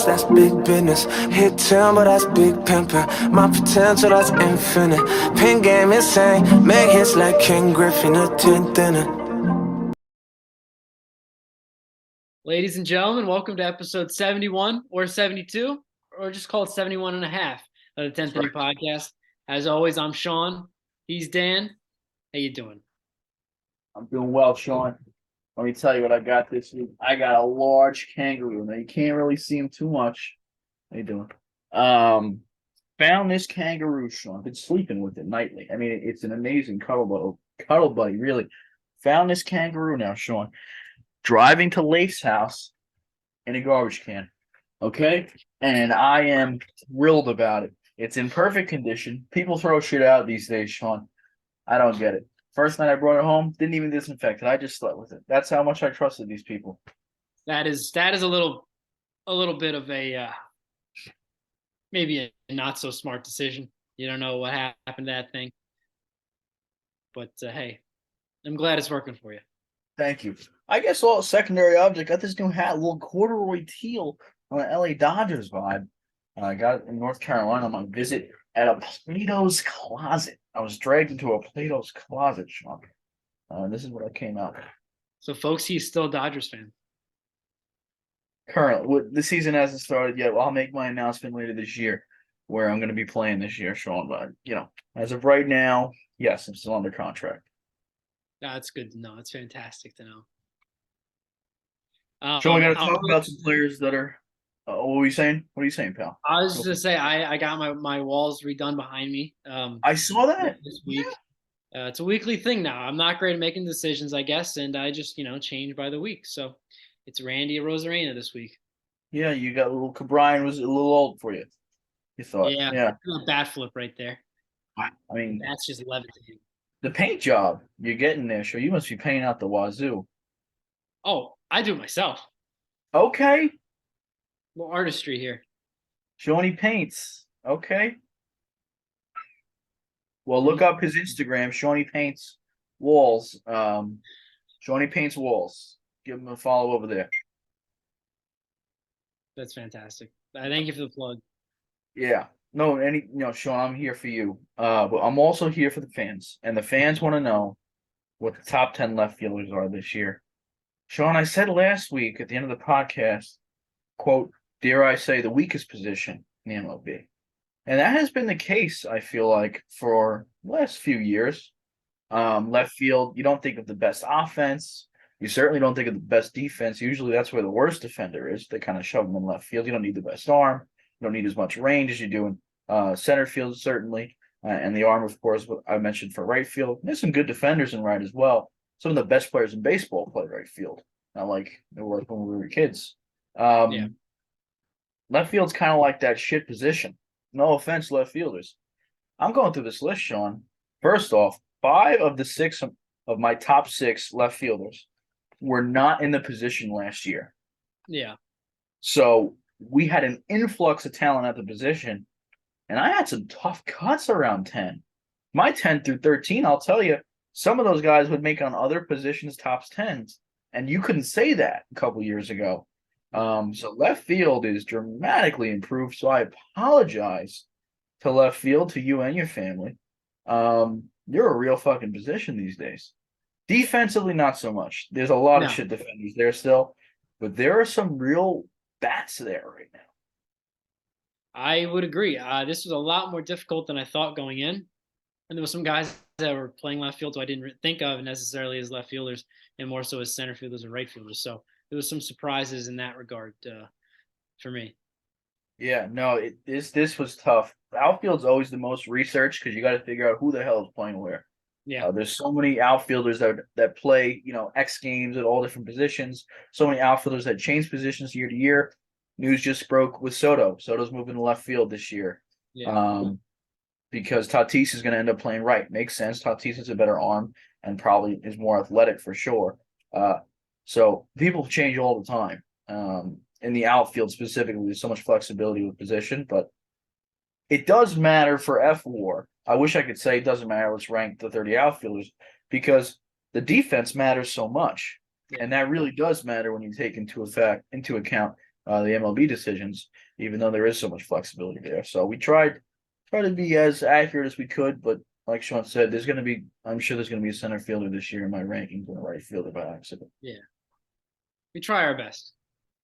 That's big business. Hit 10, but that's big pimpin'. My potential, that's infinite. Pin game insane. Make hits like King Griffin, a 10th inning. Ladies and gentlemen, welcome to episode 71 or 72, or just call it 71 and a half of the 10th Inning Podcast. As always, I'm Sean. He's Dan. How you doing? I'm doing well, Sean. Let me tell you what I got this week. I got a large kangaroo. Now you can't really see him too much. How you doing? Found this kangaroo, Sean. Been sleeping with it nightly. I mean, it's an amazing cuddle buddy, really. Found this kangaroo now, Sean. Driving to Leif's house in a garbage can. Okay? And I am thrilled about it. It's in perfect condition. People throw shit out these days, Sean. I don't get it. First night I brought it home, didn't even disinfect it. I just slept with it. That's how much I trusted these people. That is a little bit of a maybe a not so smart decision. You don't know what happened to that thing, but hey, I'm glad it's working for you. Thank you. I guess all secondary object. Got this new hat, a little corduroy teal on an LA Dodgers vibe. I got it in North Carolina on my visit at a Plato's Closet. I was dragged into a Plato's Closet, Sean. This is what I came out with. So, folks, he's still a Dodgers fan. Currently, the season hasn't started yet. Well, I'll make my announcement later this year where I'm going to be playing this year, Sean. But, as of right now, yes, I'm still under contract. That's good to know. It's fantastic to know. Sean, we got to talk about some players that are what were you saying? What are you saying, pal? I was just going to say, I got my walls redone behind me. I saw that this week. Yeah. It's a weekly thing now. I'm not great at making decisions, I guess, and I just, change by the week. So it's Randy Rosarena this week. Yeah, you got a little Cabrian was a little old for you. You thought. Yeah. A bat flip right there. I mean, that's just levitating. The paint job you're getting there, sure. You must be painting out the wazoo. Oh, I do it myself. Okay. Little artistry here. Shawnee paints. Okay. Well, look up his Instagram, Shawnee Paints Walls. Shawnee Paints Walls. Give him a follow over there. That's fantastic. I thank you for the plug. Yeah. No, Sean, I'm here for you. But I'm also here for the fans. And the fans want to know what the top 10 left fielders are this year. Sean, I said last week at the end of the podcast, quote, dare I say, the weakest position in the MLB. And that has been the case, I feel like, for the last few years. Left field, you don't think of the best offense. You certainly don't think of the best defense. Usually that's where the worst defender is. They kind of shove them in left field. You don't need the best arm. You don't need as much range as you do in center field, certainly. And the arm, of course, what I mentioned for right field. There's some good defenders in right as well. Some of the best players in baseball play right field. Not like it was when we were kids. Left field's kind of like that shit position. No offense, left fielders. I'm going through this list, Sean. First off, 5 of the 6 of my top 6 left fielders were not in the position last year. Yeah. So we had an influx of talent at the position, and I had some tough cuts around 10. My 10 through 13, I'll tell you, some of those guys would make on other positions tops 10s, and you couldn't say that a couple years ago. So left field is dramatically improved. So I apologize to left field, to you and your family. You're a real fucking position these days. Defensively, not so much. There's a lot of shit defenders there still, but there are some real bats there right now. I would agree. This was a lot more difficult than I thought going in. And there were some guys that were playing left field, so I didn't think of necessarily as left fielders, and more so as center fielders and right fielders. So there was some surprises in that regard for me. Yeah, no, this was tough. Outfield's always the most research because you got to figure out who the hell is playing where. Yeah, there's so many outfielders that play, X games at all different positions. So many outfielders that change positions year to year. News just broke with Soto. Soto's moving to left field this year. Yeah. Because Tatis is going to end up playing right. Makes sense. Tatis is a better arm and probably is more athletic for sure. So people change all the time. In the outfield specifically, there's so much flexibility with position, but it does matter for FWAR. I wish I could say it doesn't matter let's rank the 30 outfielders because the defense matters so much. Yeah. And that really does matter when you take into account the MLB decisions, even though there is so much flexibility there. So we tried to be as accurate as we could, but like Sean said, I'm sure there's gonna be a center fielder this year in my rankings and a right fielder by accident. Yeah, we try our best.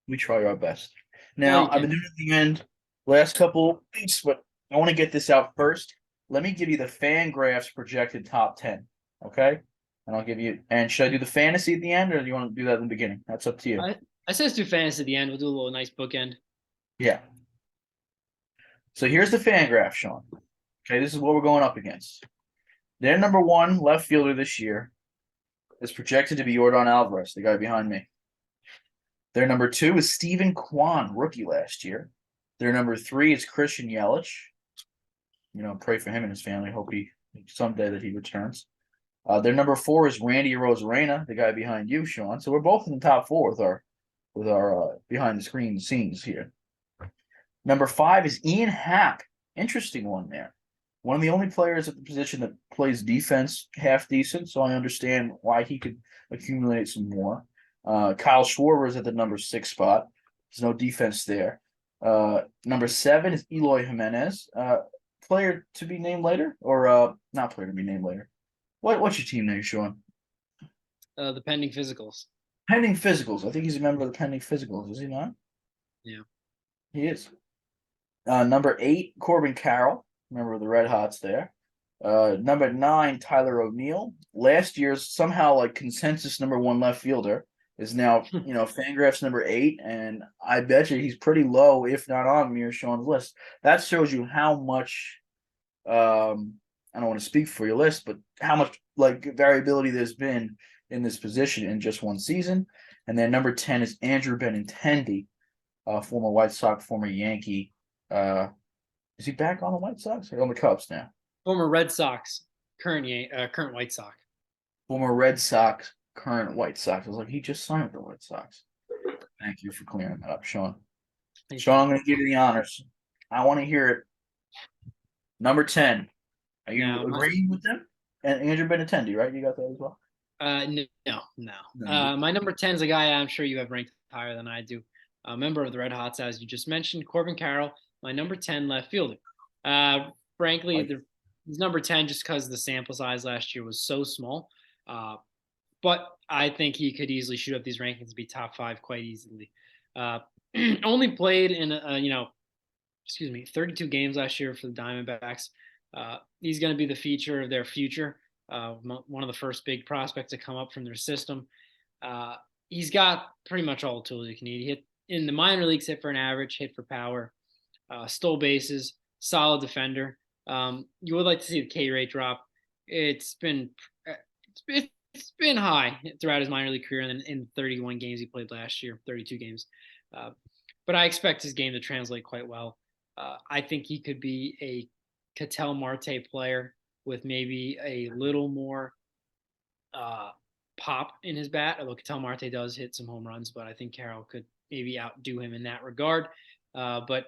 We try our best. All Now you I've been can. doing it at the end last couple weeks, but I want to get this out first. Let me give you the Fangraphs projected top 10. Okay. And I'll give you, and should I do the fantasy at the end or do you want to do that in the beginning? That's up to you. I said let's do fantasy at the end. We'll do a little nice bookend. Yeah. So here's the Fangraph, Sean. Okay, this is what we're going up against. Their number one left fielder this year is projected to be Yordan Alvarez, the guy behind me. Their number two is Steven Kwan, rookie last year. Their number three is Christian Yelich. Pray for him and his family. Hope someday that he returns. Their number four is Randy Arozarena, the guy behind you, Sean. So we're both in the top four with our behind the screen scenes here. Number five is Ian Happ. Interesting one there. One of the only players at the position that plays defense half decent, so I understand why he could accumulate some more. Kyle Schwarber is at the number 6 spot. There's no defense there. Number 7 is Eloy Jimenez. Player to be named later, or not player to be named later. What's your team name, Sean? The pending physicals. Pending physicals. I think he's a member of the pending physicals, is he not? Yeah. He is. Number 8, Corbin Carroll, member of the Red Hots there. Number 9, Tyler O'Neill. Last year's somehow consensus number 1 left fielder is now, Fangraphs number 8, and I bet you he's pretty low, if not on me or Sean's list. That shows you how much I don't want to speak for your list, but how much variability there's been in this position in just one season. And then number 10 is Andrew Benintendi, former White Sox, former Yankee. Is he back on the White Sox or on the Cubs now? Former Red Sox, current White Sox. Former Red Sox, current White Sox. I was like, he just signed with the White Sox. Thank you for clearing that up, Sean. Sean, I'm going to give you the honors. I want to hear it. Number 10. Are you agreeing with them? And Andrew Benintendi, right? You got that as well? No. My number 10 is a guy I'm sure you have ranked higher than I do. A member of the Red Hots, as you just mentioned, Corbin Carroll, my number 10 left fielder. Frankly, he's number 10 just because the sample size last year was so small. But I think he could easily shoot up these rankings and be top 5 quite easily. Only played in 32 games last year for the Diamondbacks. He's going to be the feature of their future. One of the first big prospects to come up from their system. He's got pretty much all the tools you can need. He hit in the minor leagues, hit for an average, hit for power, stole bases, solid defender. You would like to see the K rate drop. It's been high throughout his minor league career, and then in 31 games he played last year, 32 games. But I expect his game to translate quite well. I think he could be a Ketel Marte player with maybe a little more pop in his bat. Although Ketel Marte does hit some home runs, but I think Carroll could maybe outdo him in that regard. But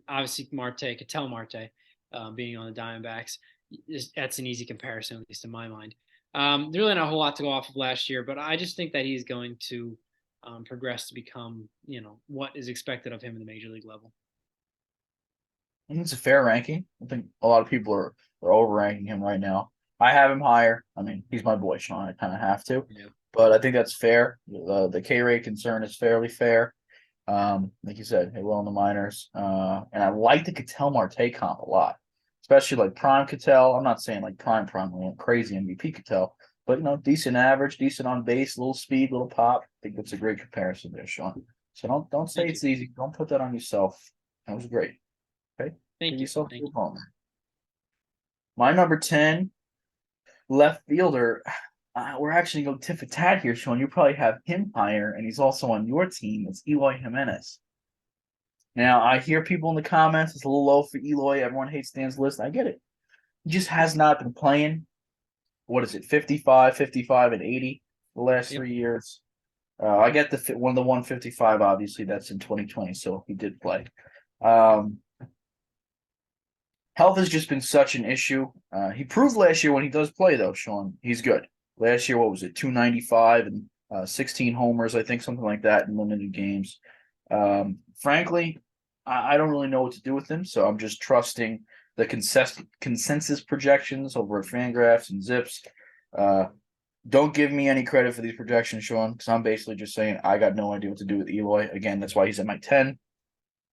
obviously Ketel Marte, being on the Diamondbacks, that's an easy comparison, at least in my mind. There's really not a whole lot to go off of last year, but I just think that he's going to progress to become, what is expected of him in the major league level. I think it's a fair ranking. I think a lot of people are overranking him right now. I have him higher. I mean, he's my boy, Sean. I kind of have to. Yeah. But I think that's fair. The K rate concern is fairly fair. Like you said, hit well in the minors. And I like the Ketel Marte comp a lot, especially prime Ketel. I'm not saying prime, crazy MVP Ketel, but decent average, decent on base, little speed, little pop. I think that's a great comparison there, Sean. So don't say it's easy. Don't put that on yourself. That was great. Okay. Thank you. Thank you. My number 10 left fielder. We're actually going tit for tat here, Sean. You probably have him higher, and he's also on your team. It's Eloy Jimenez. Now, I hear people in the comments, it's a little low for Eloy. Everyone hates Dan's list. I get it. He just has not been playing. What is it, 55, and 80 the last 3 years. I get the 155, obviously. That's in 2020, so he did play. Health has just been such an issue. He proved last year when he does play, though, Sean, he's good. Last year, what was it, 295 and 16 homers, I think, something like that in limited games. Frankly, I don't really know what to do with him, so I'm just trusting the consensus projections over at Fangraphs and Zips. Uh, don't give me any credit for these projections, Sean, because I'm basically just saying I got no idea what to do with Eloy. Again, that's why he's at my 10.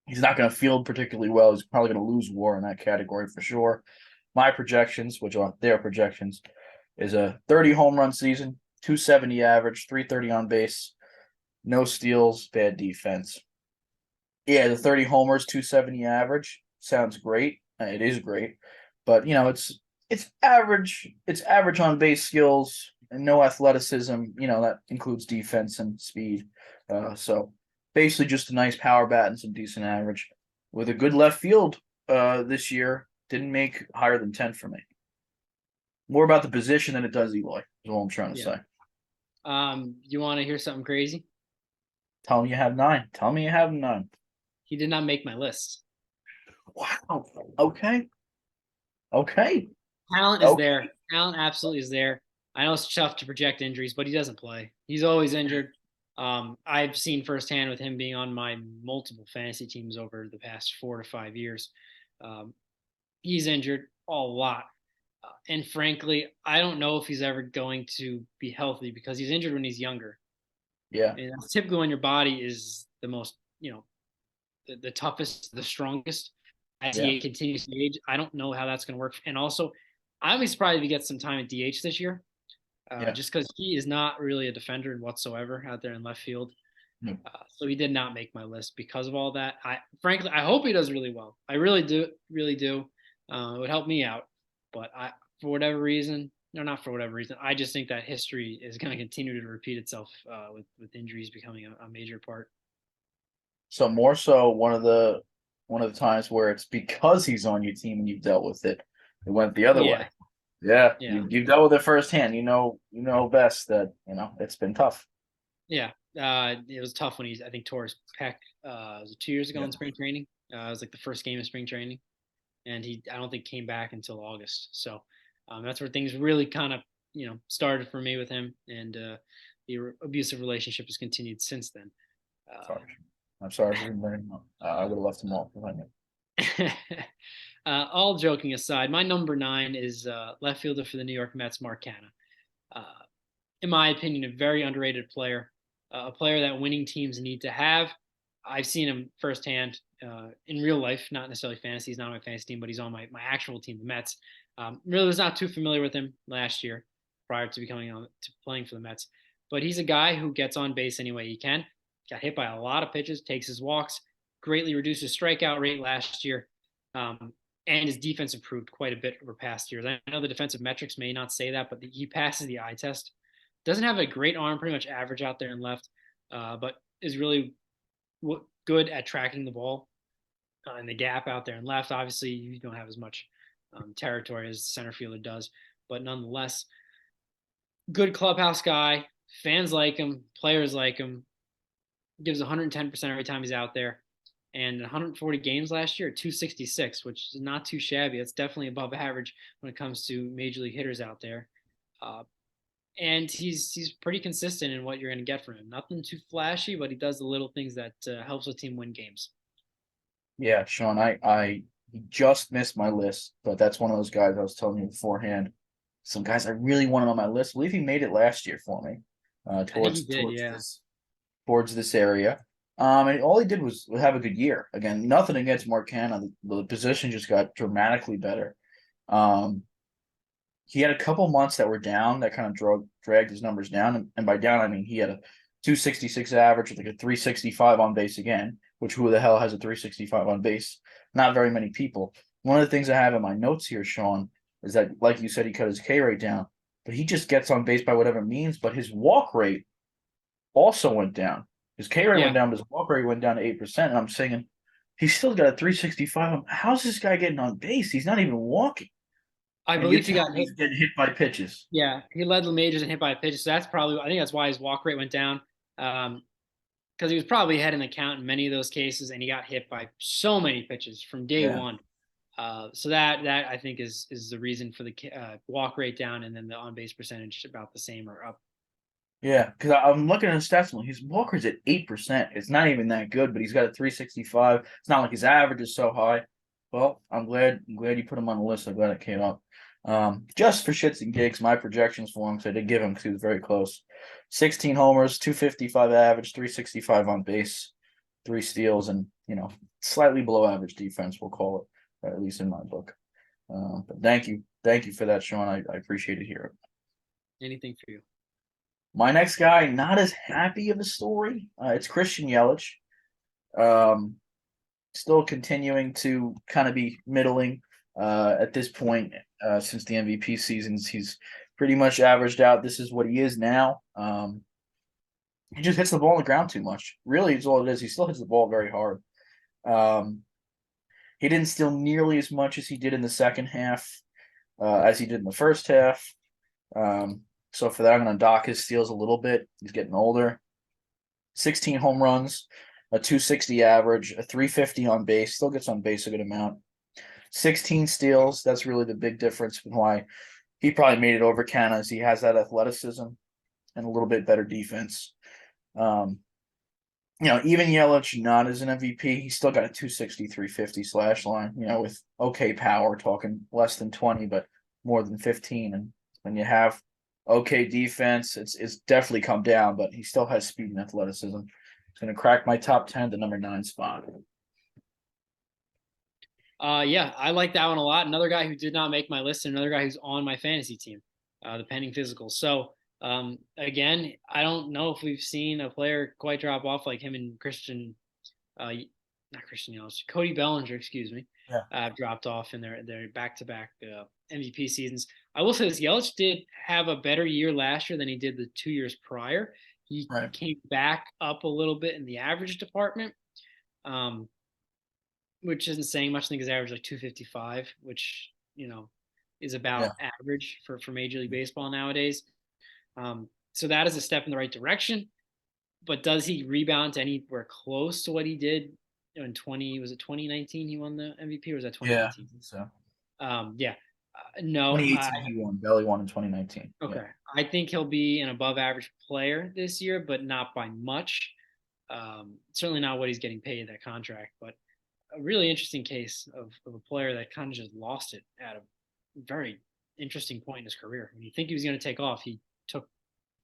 He's not going to field particularly well. He's probably going to lose WAR in that category for sure. My projections, which are their projections, is a 30 home run season, 270 average, 330 on base, no steals, bad defense. Yeah, the 30 homers, 270 average sounds great. It is great, but it's average. It's average on base skills and no athleticism. That includes defense and speed. So basically, just a nice power bat and some decent average with a good left field. This year didn't make higher than 10 for me. More about the position than it does Eloy. Is all I'm trying to say. You want to hear something crazy? Tell me you have 9. Tell me you have 9. He did not make my list. Wow. Okay. Okay. Talent is there. Talent absolutely is there. I know it's tough to project injuries, but he doesn't play. He's always injured. I've seen firsthand with him being on my multiple fantasy teams over the past 4 to 5 years. He's injured a lot. And frankly, I don't know if he's ever going to be healthy because he's injured when he's younger. Yeah. And that's typically when your body is the most, the toughest, the strongest. As he continues to age, I don't know how that's going to work. And also, I'd be surprised if he gets some time at DH this year, just because he is not really a defender whatsoever out there in left field. So he did not make my list because of all that. Frankly, I hope he does really well. I really do, really do. It would help me out, but for whatever reason, no, not for whatever reason, I just think that history is going to continue to repeat itself with injuries becoming a major part. So more so one of the times where it's because he's on your team and you've dealt with it. It went the other way. Yeah. You've dealt with it firsthand. You know best that, it's been tough. Yeah. It was tough when I think, tore his pec. Was it 2 years ago in spring training? It was like the first game of spring training. And I don't think came back until August. So that's where things really kind of, started for me with him. And the abusive relationship has continued since then. I'm sorry for bringing him up. I would have left him off if I knew. All joking aside, my number 9 is left fielder for the New York Mets, Mark Canha. In my opinion, a very underrated player, a player that winning teams need to have. I've seen him firsthand in real life, not necessarily fantasy. He's not on my fantasy team, but he's on my actual team, the Mets. Really was not too familiar with him last year prior to playing for the Mets. But he's a guy who gets on base any way he can. Got hit by a lot of pitches, takes his walks, greatly reduced his strikeout rate last year. And his defense improved quite a bit over past years. I know the defensive metrics may not say that, but he passes the eye test. Doesn't have a great arm, pretty much average out there in left, but is really good at tracking the ball in the gap out there in left. Obviously, you don't have as much territory as the center fielder does, but nonetheless, good clubhouse guy. Fans like him, players like him. Gives 110% every time he's out there. And 140 games last year, 266, which is not too shabby. It's definitely above average when it comes to major league hitters out there. And he's pretty consistent in what you're going to get from him. Nothing too flashy, but he does the little things that helps the team win games. Yeah, Sean, I just missed my list, but that's one of those guys I was telling you beforehand. Some guys I really wanted on my list. I believe he made it last year for me. Towards this area. And all he did was have a good year. Again, nothing against Mark Canha. The position just got dramatically better. He had a couple months that were down that kind of dragged his numbers down. And by down, I mean he had a 266 average with like a 365 on base again, which who the hell has a 365 on base? Not very many people. One of the things I have in my notes here, Sean, is that, like you said, he cut his K rate down, but he just gets on base by whatever means. But his walk rate also went down. His K rate went down, but his walk rate went down to 8%. And I'm saying he's still got a 365. How's this guy getting on base? He's not even walking. I believe he got hit. He's getting hit by pitches. Yeah, he led the majors and hit by pitches. So I think that's why his walk rate went down. Because he was probably ahead in the count in many of those cases, and he got hit by so many pitches from day one. So that I think is the reason for the walk rate down, and then the on base percentage about the same or up. Yeah, because I'm looking at his stats. His Walker's at 8%. It's not even that good, but he's got a 365. It's not like his average is so high. Well, I'm glad you put him on the list. I'm glad it came up. Just for shits and gigs, my projections for him, so I did give him because he was very close. 16 homers, 255 average, 365 on base, 3 steals, and slightly below average defense. We'll call it, at least in my book. But thank you for that, Sean. I appreciate it here. Anything for you. My next guy, not as happy of a story. It's Christian Yelich. Um, Still continuing to kind of be middling at this point since the MVP seasons. He's pretty much averaged out. This is what he is now. He just hits the ball on the ground too much. Really, is all it is. He still hits the ball very hard. Um, he didn't steal nearly as much as he did in the second half, as he did in the first half. So for that, I'm going to dock his steals a little bit. He's getting older. 16 home runs, a 260 average, a 350 on base. Still gets on base a good amount. 16 steals. That's really the big difference in why he probably made it over Canna, is he has that athleticism and a little bit better defense. Even Yelich not as an MVP, he's still got a 260, 350 slash line, with okay power, talking less than 20, but more than 15. And when you have okay defense, it's definitely come down, but he still has speed and athleticism. He's going to crack my top 10, the number 9 spot. Yeah, I like that one a lot. Another guy who did not make my list, and another guy who's on my fantasy team, the pending physical. So again, I don't know if we've seen a player quite drop off like him and not Christian Yelich, Cody Bellinger, excuse me, Yeah. dropped off in their back-to-back MVP seasons. I will say this: Yelich did have a better year last year than he did the 2 years prior. He Right. came back up a little bit in the average department. Which isn't saying much. I think his average like 255, which is Yeah. about average for Major League Baseball nowadays. So that is a step in the right direction. But does he rebound to anywhere close to what he did in 2019? He won the MVP, or was that Yeah. 2018? So Yeah. No. 2018 he won. Belly won in 2019. Okay. Yeah. I think he'll be an above average player this year, but not by much. Certainly not what he's getting paid, that contract, but a really interesting case of a player that kind of just lost it at a very interesting point in his career. When you think he was going to take off, he took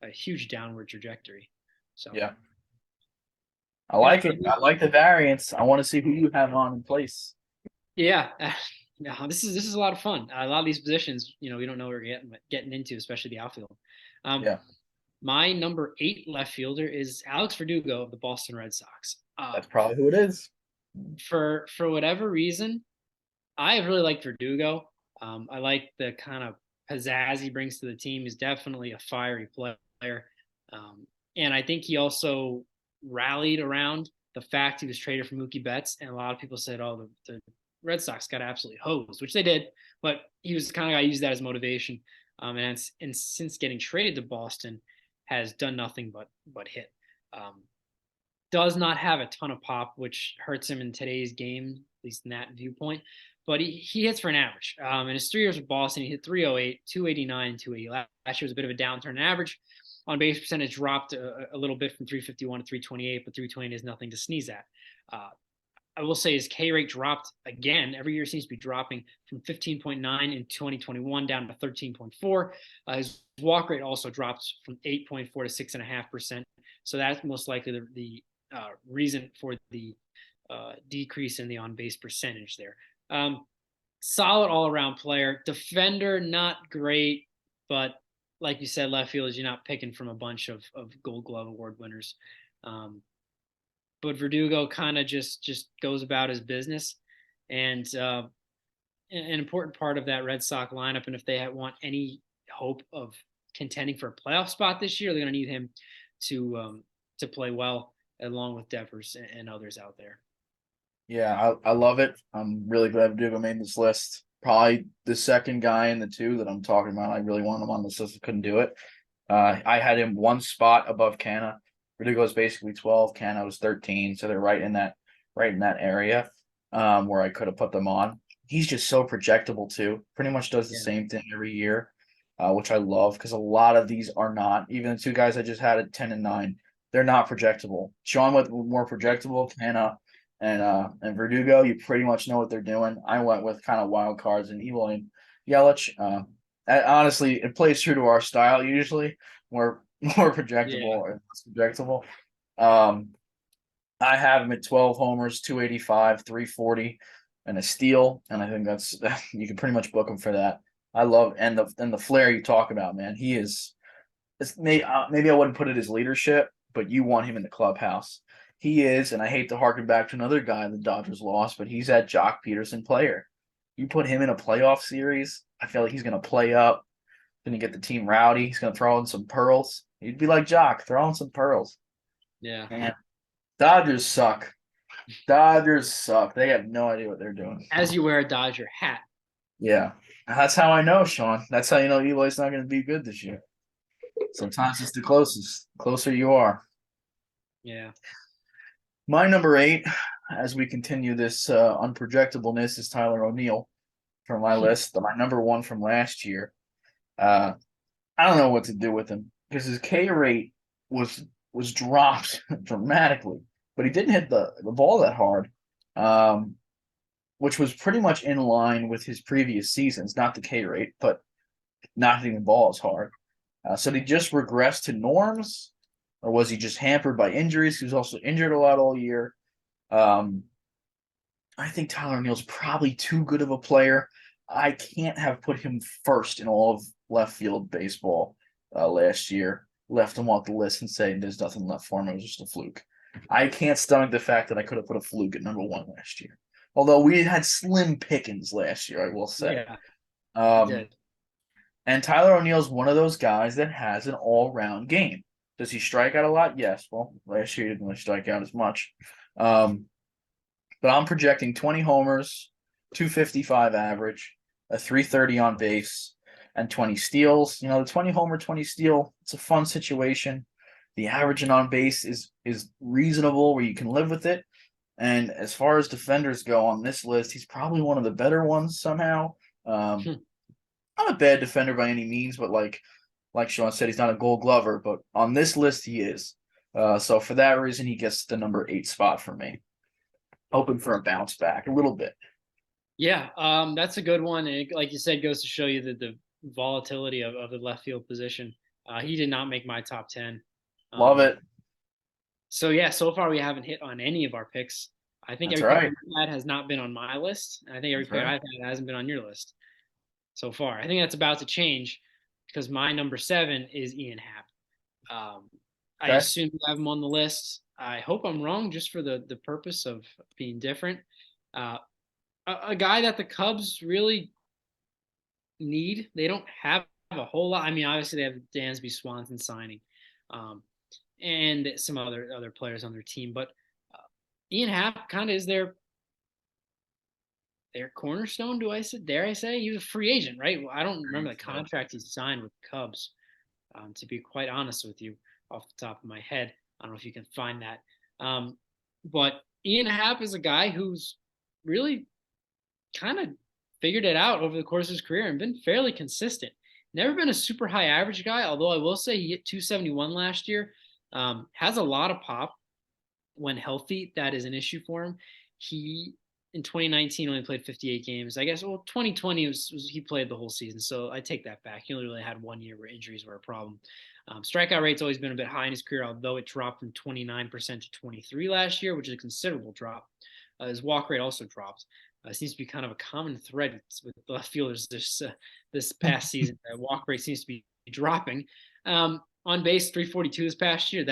a huge downward trajectory. So Yeah. I yeah, like it. I like the variance. I want to see who you have on in place. yeah. No, this is a lot of fun. A lot of these positions, we don't know what we're getting into, especially the outfield. Yeah. My number 8 left fielder is Alex Verdugo of the Boston Red Sox. That's probably who it is. For whatever reason, I really like Verdugo. I like the kind of pizzazz he brings to the team. He's definitely a fiery player. And I think he also rallied around the fact he was traded for Mookie Betts. And a lot of people said, oh, the Red Sox got absolutely hosed, which they did. But he was the kind of guy who used that as motivation. And since getting traded to Boston, has done nothing but hit. Does not have a ton of pop, which hurts him in today's game, at least in that viewpoint. But he hits for an average. In his 3 years with Boston, he hit 308, 289, 280. Last year was a bit of a downturn in average. On base percentage dropped a little bit from 351 to 328, but 320 is nothing to sneeze at. I will say his K rate dropped again. Every year seems to be dropping from 15.9 in 2021 down to 13.4. His walk rate also dropped from 8.4 to 6.5%. So that's most likely the reason for the decrease in the on base percentage there. Solid all around player. Defender, not great, but like you said, left field is you're not picking from a bunch of Gold Glove Award winners. But Verdugo kind of just goes about his business, and an important part of that Red Sox lineup. And if they want any hope of contending for a playoff spot this year, they're going to need him to play well along with Devers and others out there. Yeah, I love it. I'm really glad Verdugo made this list. Probably the second guy in the two that I'm talking about. I really wanted him on this list. I couldn't do it. I had him one spot above Canna. Verdugo is basically 12. Canna was 13. So they're right in that area where I could have put them on. He's just so projectable too. Pretty much does the same thing every year. which I love because a lot of these are not. Even the two guys I just had at 10 and 9, they're not projectable. Sean went with more projectable, Canna and Verdugo. You pretty much know what they're doing. I went with kind of wild cards and Evil and Yelich. Honestly, it plays true to our style usually. More projectable and less projectable. I have him at 12 homers, 285, 340, and a steal. And I think that's you can pretty much book him for that. I love and the flair you talk about, man. He is. Maybe I wouldn't put it as leadership, but you want him in the clubhouse. He is, and I hate to harken back to another guy the Dodgers lost, but he's that Jock Peterson player. You put him in a playoff series, I feel like he's going to play up, going to get the team rowdy. He's going to throw in some pearls. He'd be like Jock, throw in some pearls. Yeah. Man, Dodgers suck. Dodgers suck. They have no idea what they're doing. As you wear a Dodger hat. Yeah. That's how I know, Sean. That's how you know Eloy's not going to be good this year. Sometimes it's the closer you are. Yeah. My number 8, as we continue this unprojectableness, is Tyler O'Neill from my list. My number 1 from last year. I don't know what to do with him because his K rate was dropped dramatically, but he didn't hit the ball that hard, which was pretty much in line with his previous seasons. Not the K rate, but not hitting the ball as hard. So did he just regress to norms, or was he just hampered by injuries? He was also injured a lot all year. I think Tyler O'Neill's probably too good of a player. I can't have put him first in all of left field baseball last year. Left him off the list and say there's nothing left for him. It was just a fluke. I can't stomach the fact that I could have put a fluke at number 1 last year. Although we had slim pickings last year, I will say. Yeah. And Tyler O'Neill's one of those guys that has an all-round game. Does he strike out a lot? Yes. Well, last year he didn't really strike out as much. But I'm projecting 20 homers, 255 average, a 330 on base, and 20 steals. You know, the 20 homer, 20 steal, it's a fun situation. The average and on base is reasonable where you can live with it. And as far as defenders go on this list, he's probably one of the better ones somehow. Not a bad defender by any means, but like Sean said, he's not a Gold Glover. But on this list, he is. So for that reason, he gets the number 8 spot for me. Hoping for a bounce back a little bit. Yeah, that's a good one. And like you said, goes to show you that the volatility of the left field position. He did not make my top 10. Love it. So yeah, so far we haven't hit on any of our picks. I think That's every right. pick we've had has not been on my list. And I think every pick I've had hasn't been on your list so far. I think that's about to change because my number 7 is Ian Happ. I assume you have him on the list. I hope I'm wrong just for the purpose of being different. A guy that the Cubs really need. They don't have a whole lot. I mean, obviously they have Dansby Swanson signing, and some other players on their team. But Ian Happ kind of is their cornerstone. Dare I say? He was a free agent, right? Well, I don't remember the contract he signed with the Cubs. To be quite honest with you, off the top of my head, I don't know if you can find that. But Ian Happ is a guy who's really kind of figured it out over the course of his career and been fairly consistent. Never been a super high average guy, although I will say he hit 271 last year. Has a lot of pop when healthy. That is an issue for him. He in 2019 only played 58 games. I guess 2020 he played the whole season, so I take that back. He only really had 1 year where injuries were a problem. Strikeout rate's always been a bit high in his career, although it dropped from 29% to 23% last year, which is a considerable drop. His walk rate also dropped. Seems to be kind of a common thread with the left fielders this past season. Walk rate seems to be dropping. On base 342 this past year.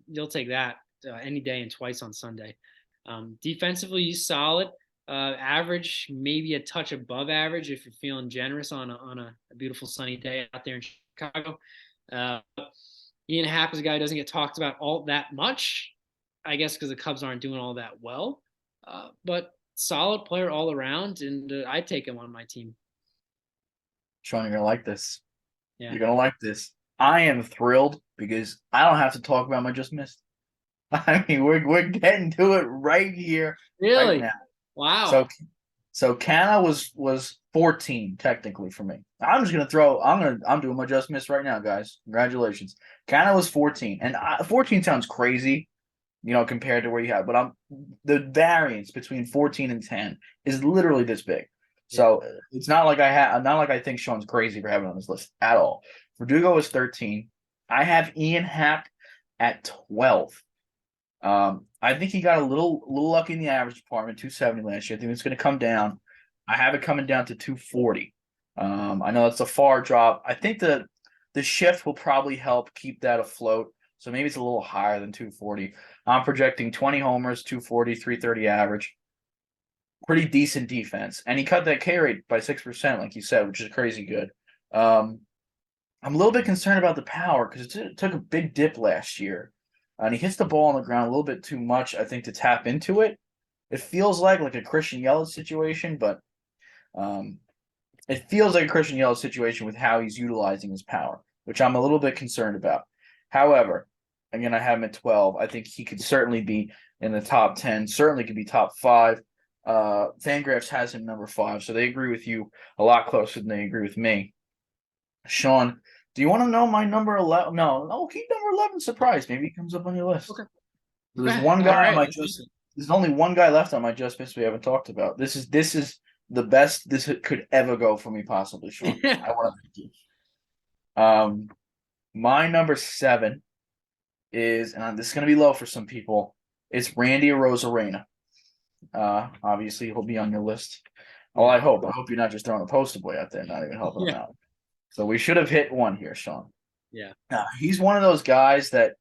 You'll take that any day and twice on Sunday. Defensively, he's solid. Average, maybe a touch above average if you're feeling generous on a beautiful sunny day out there in Chicago. Ian Happ is a guy who doesn't get talked about all that much, I guess because the Cubs aren't doing all that well. But solid player all around, and I take him on my team. Sean, you're going to like this. Yeah. You're going to like this. I am thrilled because I don't have to talk about my just missed. I mean, we're getting to it right here. Really? Right now. Wow. So Canna was 14 technically for me. I'm doing my just miss right now, guys. Congratulations. Canna was 14, and 14 sounds crazy, compared to where you have. But the variance between 14 and 10 is literally this big. So it's not like I think Sean's crazy for having it on this list at all. Verdugo is 13. I have Ian Happ at 12. I think he got a little lucky in the average department, 270 last year. I think it's going to come down. I have it coming down to 240. I know that's a far drop. I think the shift will probably help keep that afloat. So maybe it's a little higher than 240. I'm projecting 20 homers, 240, 330 average. Pretty decent defense. And he cut that K rate by 6%, like you said, which is crazy good. I'm a little bit concerned about the power because it took a big dip last year. And he hits the ball on the ground a little bit too much, I think, to tap into it. It feels like a Christian Yelich situation, but it feels like a Christian Yelich situation with how he's utilizing his power, which I'm a little bit concerned about. However, again, I have him at 12. I think he could certainly be in the top 10, certainly could be top 5. Fangraphs has him number 5, so they agree with you a lot closer than they agree with me. Sean, do you want to know my number 11? No, keep number 11 surprised. Maybe he comes up on your list. Okay. So there's one guy right. on my there's only one guy left on my just miss we haven't talked about. This is the best this could ever go for me, possibly, Sean. I want to thank you. My number 7 is, and this is going to be low for some people, it's Randy Arozarena. Obviously, he'll be on your list. Well, I hope. I hope you're not just throwing a poster boy out there, not even helping him out. So we should have hit one here, Sean. Yeah. He's one of those guys that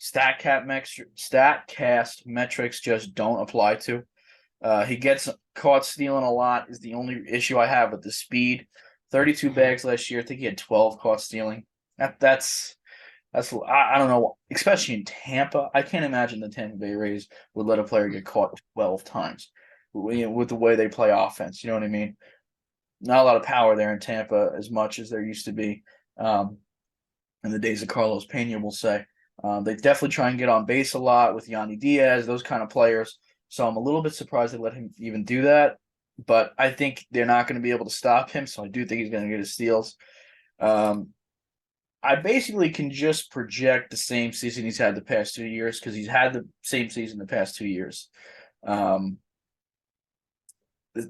StatCast metrics just don't apply to. He gets caught stealing a lot is the only issue I have with the speed. 32 bags last year. I think he had 12 caught stealing. That's I don't know, especially in Tampa. I can't imagine the Tampa Bay Rays would let a player get caught 12 times with the way they play offense. You know what I mean? Not a lot of power there in Tampa as much as there used to be in the days of Carlos Pena, we'll say. They definitely try and get on base a lot with Yandy Diaz, those kind of players. So I'm a little bit surprised they let him even do that. But I think they're not going to be able to stop him, so I do think he's going to get his steals. I basically can just project the same season he's had the past 2 years because he's had the same season the past 2 years. The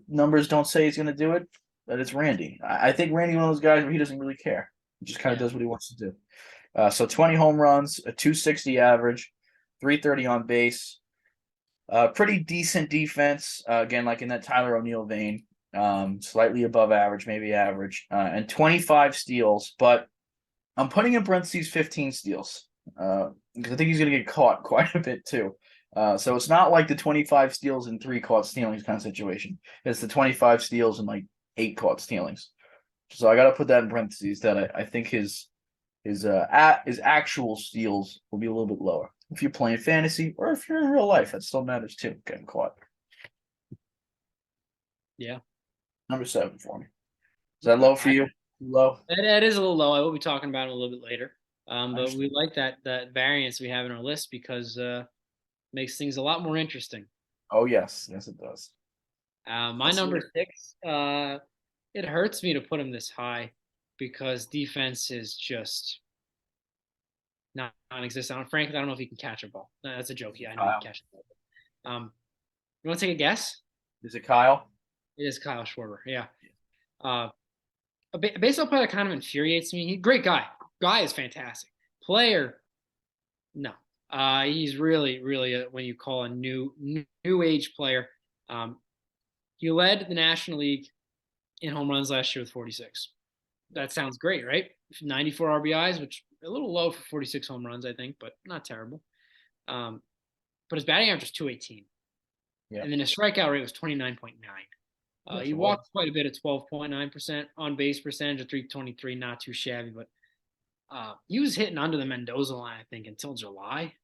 numbers don't say he's going to do it, but it's Randy. I think Randy's one of those guys where he doesn't really care. He just kind of does what he wants to do. So 20 home runs, a 260 average, 330 on base. Pretty decent defense, again, like in that Tyler O'Neill vein, slightly above average, maybe average, and 25 steals. But I'm putting in parentheses 15 steals because I think he's going to get caught quite a bit too. So it's not like the 25 steals and 3 caught stealings kind of situation. It's the 25 steals and like 8 caught stealings. So I got to put that in parentheses that I think his actual steals will be a little bit lower. If you're playing fantasy or if you're in real life, that still matters too, getting caught. Yeah. Number 7 for me. Is that low for you? Low? That is a little low. I will be talking about it a little bit later. But we like that variance we have in our list because makes things a lot more interesting. Oh, yes. Yes, it does. My number 6, it hurts me to put him this high because defense is just non-existent. Frankly, I don't know if he can catch a ball. That's a joke. Yeah, I know he can catch a ball. You want to take a guess? Is it Kyle? It is Kyle Schwarber. Yeah. A baseball player that kind of infuriates me. Great guy. Guy is fantastic. Player, no. He's really, really when you call a new age player. He led the National League in home runs last year with 46. That sounds great, right? 94 RBIs, which a little low for 46 home runs, I think, but not terrible. But his batting average was 218. Yeah. And then his strikeout rate was 29.9. He walked quite a bit at 12.9%, on base percentage of 323, not too shabby, but he was hitting under the Mendoza line, I think, until July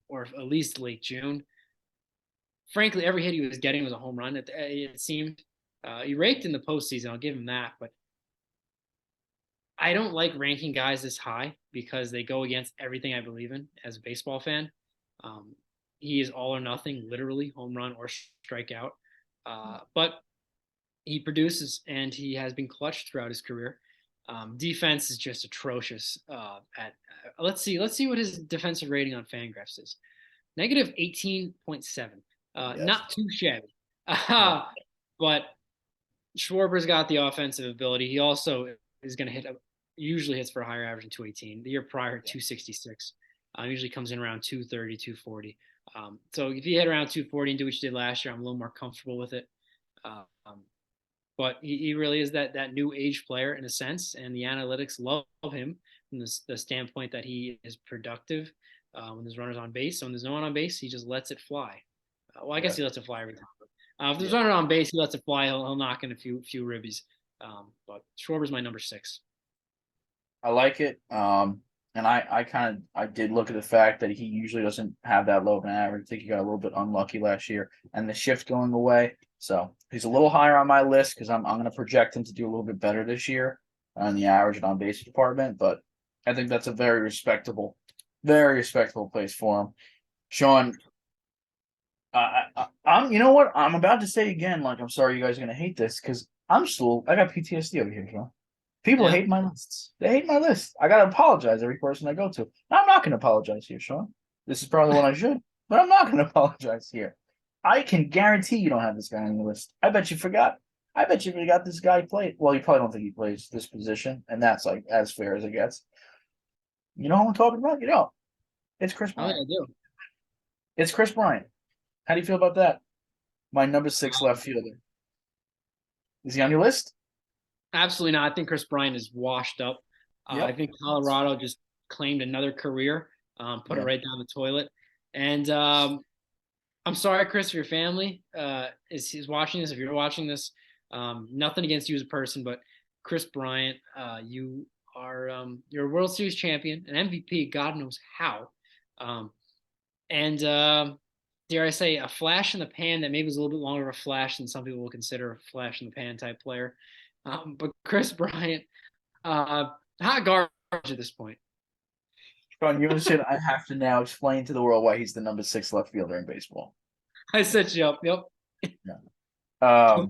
or at least late June. Frankly, every hit he was getting was a home run, it seemed. He raked in the postseason, I'll give him that, but I don't like ranking guys this high because they go against everything I believe in as a baseball fan. He is all or nothing, literally, home run or strikeout. But he produces, and he has been clutch throughout his career. Defense is just atrocious. Let's see what his defensive rating on Fangraphs is. Negative 18.7. Yes. Not too shabby. Yeah. But Schwarber's got the offensive ability. He also is going to usually hits for a higher average than 218. The year prior, 266. Usually comes in around 230, 240. So if you hit around 240 and do what you did last year, I'm a little more comfortable with it. Um, but he really is that new age player in a sense, and the analytics love him from the standpoint that he is productive when there's runners on base. So when there's no one on base, he just lets it fly. Well, I guess he lets it fly every time. If there's runner on base, he lets it fly. He'll knock in a few ribbies. But Schwarber's my number 6. I like it. And I did look at the fact that he usually doesn't have that low of an average. I think he got a little bit unlucky last year, and the shift going away. So he's a little higher on my list because I'm going to project him to do a little bit better this year on the average and on base department. But I think that's a very respectable place for him. Sean, I'm. You know what? I'm about to say again. Like, I'm sorry, you guys are going to hate this because I got PTSD over here, Sean. People hate my lists. They hate my list. I gotta apologize every person I go to. I'm not gonna apologize here, Sean. This is probably what I should, but I'm not gonna apologize here. I can guarantee you don't have this guy on your list. I bet you forgot. I bet you forgot this guy played. Well, you probably don't think he plays this position, and that's like as fair as it gets. You know who I'm talking about? You know, it's Chris Bryant. I do. It's Chris Bryant. How do you feel about that? My number 6 left fielder. Is he on your list? Absolutely not. I think Chris Bryant is washed up. Yep. I think Colorado just claimed another career, put it right down the toilet. And I'm sorry, Chris, for your family is watching this. If you're watching this, nothing against you as a person, but Chris Bryant, you are you're a World Series champion, an MVP, God knows how. And dare I say, a flash in the pan that maybe was a little bit longer of a flash than some people will consider a flash in the pan type player. But Chris Bryant, hot garbage at this point. Sean, you understand I have to now explain to the world why he's the number 6 left fielder in baseball. I set you up. Yep. Yeah.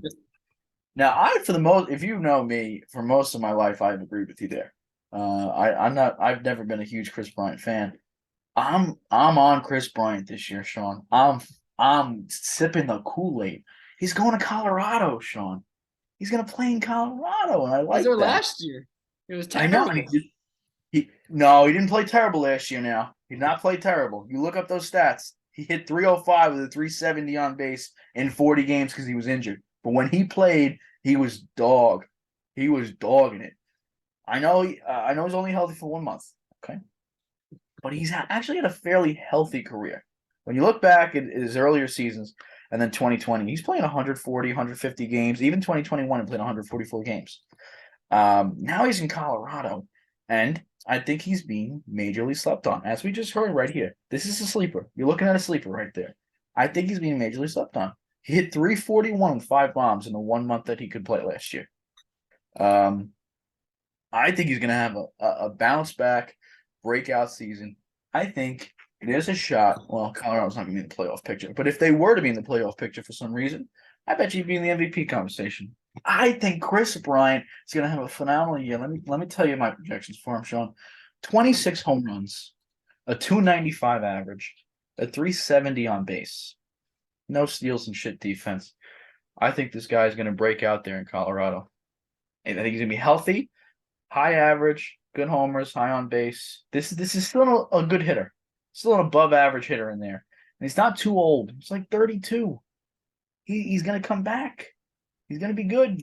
Now, for the most, if you know me, for most of my life, I've agreed with you there. I've never been a huge Chris Bryant fan. I'm on Chris Bryant this year, Sean. I'm sipping the Kool-Aid. He's going to Colorado, Sean. He's going to play in Colorado, and I like He was there that. last year. It was I terrible. know, and he didn't play terrible last year now. He did not play terrible. You look up those stats. He hit 305 with a 370 on base in 40 games because he was injured. But when he played, he was dog. He was dogging it. I know he's only healthy for 1 month, okay? But he's actually had a fairly healthy career. When you look back at his earlier seasons and then 2020, he's playing 140, 150 games. Even 2021, he played 144 games. Now he's in Colorado, and I think he's being majorly slept on, as we just heard right here. This is a sleeper. You're looking at a sleeper right there. I think he's being majorly slept on. He hit 341 with 5 bombs in the 1 month that he could play last year. I think he's going to have a bounce back breakout season. I think there's a shot. Well, Colorado's not going to be in the playoff picture, but if they were to be in the playoff picture for some reason, I bet you'd be in the MVP conversation. I think Chris Bryant is going to have a phenomenal year. Let me tell you my projections for him, Sean. 26 home runs, a 295 average, a 370 on base, no steals and shit defense. I think this guy is going to break out there in Colorado. And I think he's going to be healthy, high average, good homers, high on base. This is still a good hitter, still an above average hitter in there. And he's not too old. He's like 32. He's going to come back. He's going to be good.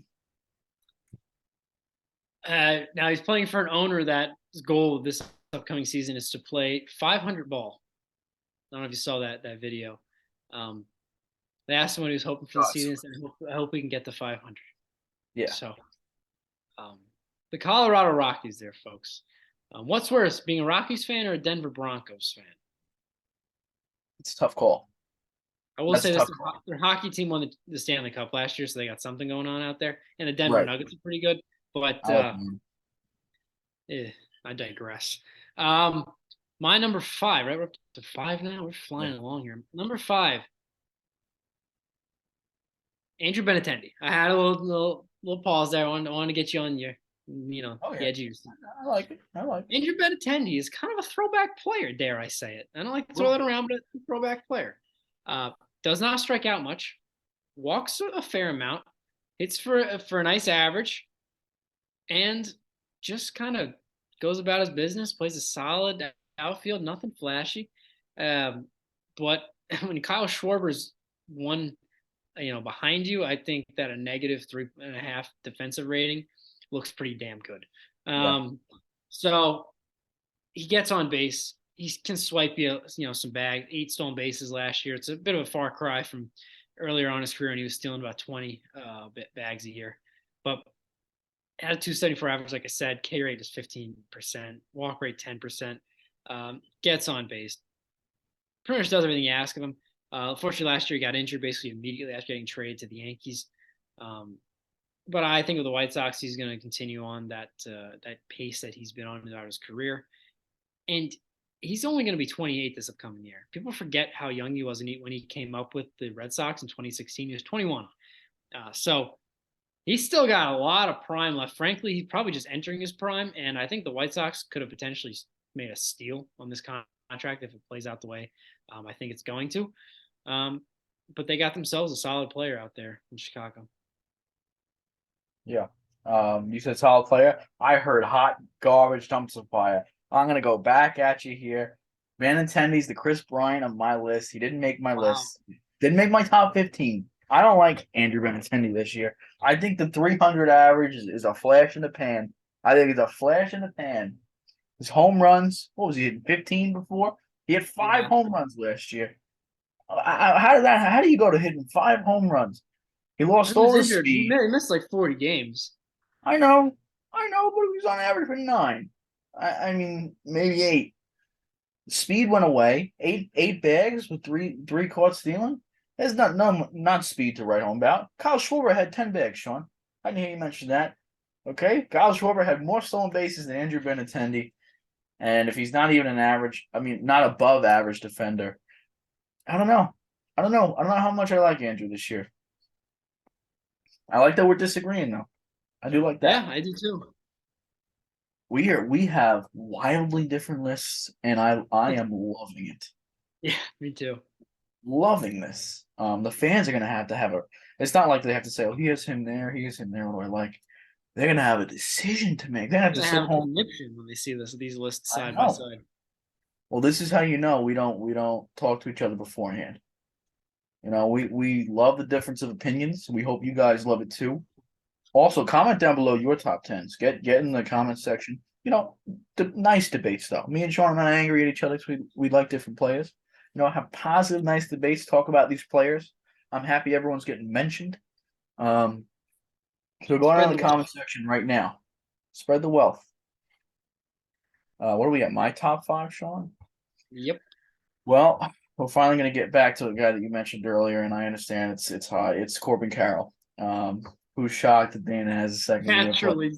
Now he's playing for an owner that his goal this upcoming season is to play 500 ball. I don't know if you saw that video. They asked him what he was hoping for the season. And I hope we can get to 500. Yeah. So, the Colorado Rockies, there, folks. What's worse, being a Rockies fan or a Denver Broncos fan? It's a tough call. I will say this: their hockey team won the Stanley Cup last year, so they got something going on out there. And the Denver Nuggets are pretty good, but I digress. My number 5, right? We're up to 5 now. We're flying along here. Number 5 Andrew Benintendi. I had a little pause there. I wanted to get you on your, Oh the yeah, edge of your seat. I like it. I like it. Andrew Benintendi is kind of a throwback player, dare I say it. I don't like to A throw little that bit. around, but a throwback player. Does not strike out much, walks a fair amount, hits for a nice average, and just kind of goes about his business. Plays a solid outfield, nothing flashy. Um, but when Kyle Schwarber's one, behind you, I think that a negative 3.5 defensive rating looks pretty damn good. Yeah. So he gets on base. He can swipe some bags, 8 stolen bases last year. It's a bit of a far cry from earlier on in his career when he was stealing about 20 bags a year. But had a 274 average, like I said. K rate is 15%, walk rate 10%. Gets on base. Pretty much does everything you ask of him. Unfortunately, last year he got injured basically immediately after getting traded to the Yankees. But I think with the White Sox, he's going to continue on that pace that he's been on throughout his career. And he's only going to be 28 this upcoming year. People forget how young he was when he came up with the Red Sox in 2016. He was 21. So he's still got a lot of prime left. Frankly, he's probably just entering his prime. And I think the White Sox could have potentially made a steal on this contract if it plays out the way I think it's going to. But they got themselves a solid player out there in Chicago. Yeah. You said solid player. I heard hot garbage dumpster fire. I'm gonna go back at you here. Benintendi's the Chris Bryant on my list. He didn't make my Wow. list. Didn't make my top 15. I don't like Andrew Benintendi this year. I think the 300 average is a flash in the pan. I think it's a flash in the pan. His home runs, what was he hitting 15 before? He had 5 home runs last year. How do you go to hitting 5 home runs? He He lost was all his injured. He speed. missed like 40 games. I know, but he was on average for 9. I mean, maybe 8. Speed went away. Eight bags with three caught stealing. There's not speed to write home about. Kyle Schwarber had 10 bags, Sean. I didn't hear you mention that. Okay, Kyle Schwarber had more stolen bases than Andrew Benintendi, and if he's not even an average, I mean, not above average defender, I don't know. I don't know how much I like Andrew this year. I like that we're disagreeing though. I do like that. Yeah, I do too. We have wildly different lists, and I am loving it. Yeah, me too. Loving this. The fans are gonna have a. It's not like they have to say, "Oh, he has him there, he has him there." What do I like? They're gonna have a decision to make. They have to They sit have a home. conniption when they see these lists I side by know. side. Well, this is how you know we don't talk to each other beforehand. We love the difference of opinions. We hope you guys love it too. Also, comment down below your top tens. Get in the comment section. Nice debates though. Me and Sean are not angry at each other because we like different players. Have positive, nice debates. Talk about these players. I'm happy everyone's getting mentioned. So go down in the comment section right now. Spread the wealth. What do we got? My top 5, Sean? Yep. Well, we're finally going to get back to the guy that you mentioned earlier, and I understand it's high. It's Corbin Carroll. Who's shocked that Dana has a second Naturally.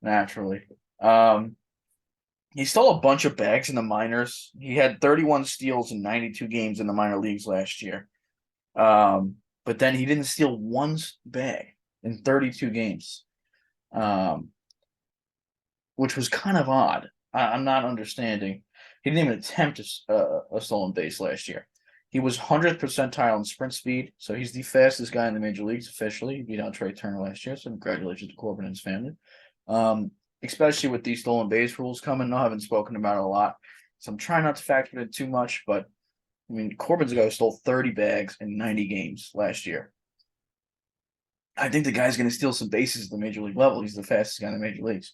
Naturally. He stole a bunch of bags in the minors. He had 31 steals in 92 games in the minor leagues last year. But then he didn't steal one bag in 32 games, which was kind of odd. I'm not understanding. He didn't even attempt a stolen base last year. He was 100th percentile in sprint speed, so he's the fastest guy in the major leagues officially. He beat out Trey Turner last year, so congratulations to Corbin and his family. Especially with these stolen base rules coming. I haven't spoken about it a lot, so I'm trying not to factor it too much, but I mean, Corbin's a guy who stole 30 bags in 90 games last year. I think the guy's going to steal some bases at the major league level. He's the fastest guy in the major leagues.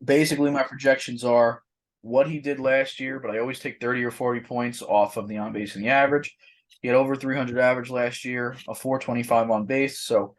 Basically, my projections are what he did last year, but I always take 30 or 40 points off of the on base and the average. He had over 300 average last year, a 425 on base. So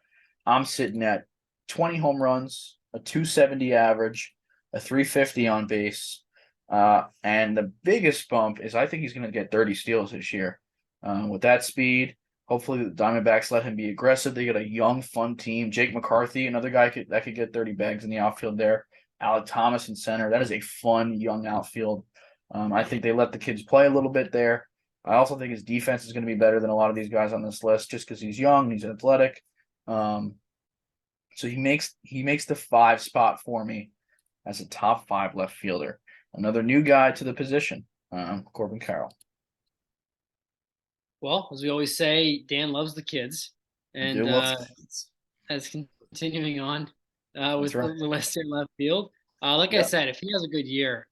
I'm sitting at 20 home runs, a 270 average, a 350 on base. And the biggest bump is I think he's going to get 30 steals this year. With that speed, hopefully the Diamondbacks let him be aggressive. They get a young, fun team. Jake McCarthy, another guy that could get 30 bags in the outfield there. Alec Thomas in center. That is a fun young outfield. I think they let the kids play a little bit there. I also think his defense is going to be better than a lot of these guys on this list, just because he's young, he's athletic. So he makes the 5 spot for me as a top 5 left fielder. Another new guy to the position, Corbin Carroll. Well, as we always say, Dan loves the kids, and as continuing on with right. the list in left field, like I Yeah. said, if he has a good year,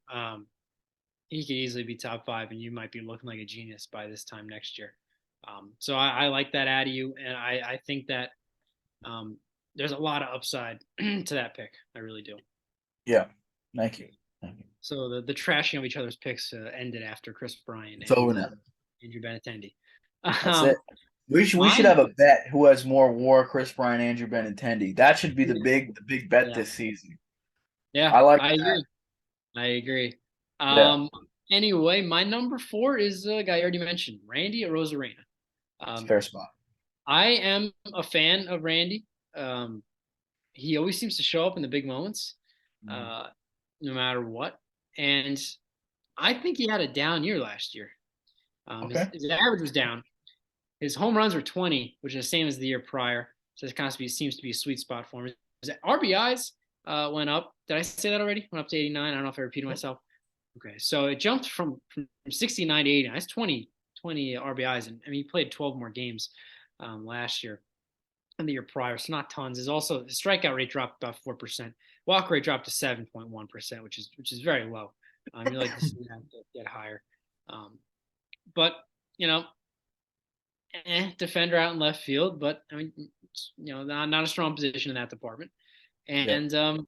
he could easily be top 5, and you might be looking like a genius by this time next year. So I like that out of you, and I think that there's a lot of upside to that pick. I really do. Yeah. Thank you. So the trashing of each other's picks ended after Chris Bryant It's over now. Andrew Benintendi. That's it. We should have a bet who has more WAR, Chris Bryant, Andrew Benintendi. That should be the big bet this season. Yeah, I agree. I agree. Yeah. Anyway, my number 4 is a guy I already mentioned, Randy Arozarena. Fair spot. I am a fan of Randy. He always seems to show up in the big moments, no matter what. And I think he had a down year last year. Okay. His average was down. His home runs were 20, which is the same as the year prior. So it kind of seems to be a sweet spot for him. His RBIs went up. Did I say that already? Went up to 89. I don't know if I repeated myself. Okay, so it jumped from 69 to 80. That's 20 RBIs, and I mean he played 12 more games last year and the year prior, so not tons. His strikeout rate dropped about 4%. Walk rate dropped to 7.1%, which is very low. You like to see that get higher, but you know, defender out in left field, but I mean, not a strong position in that department, and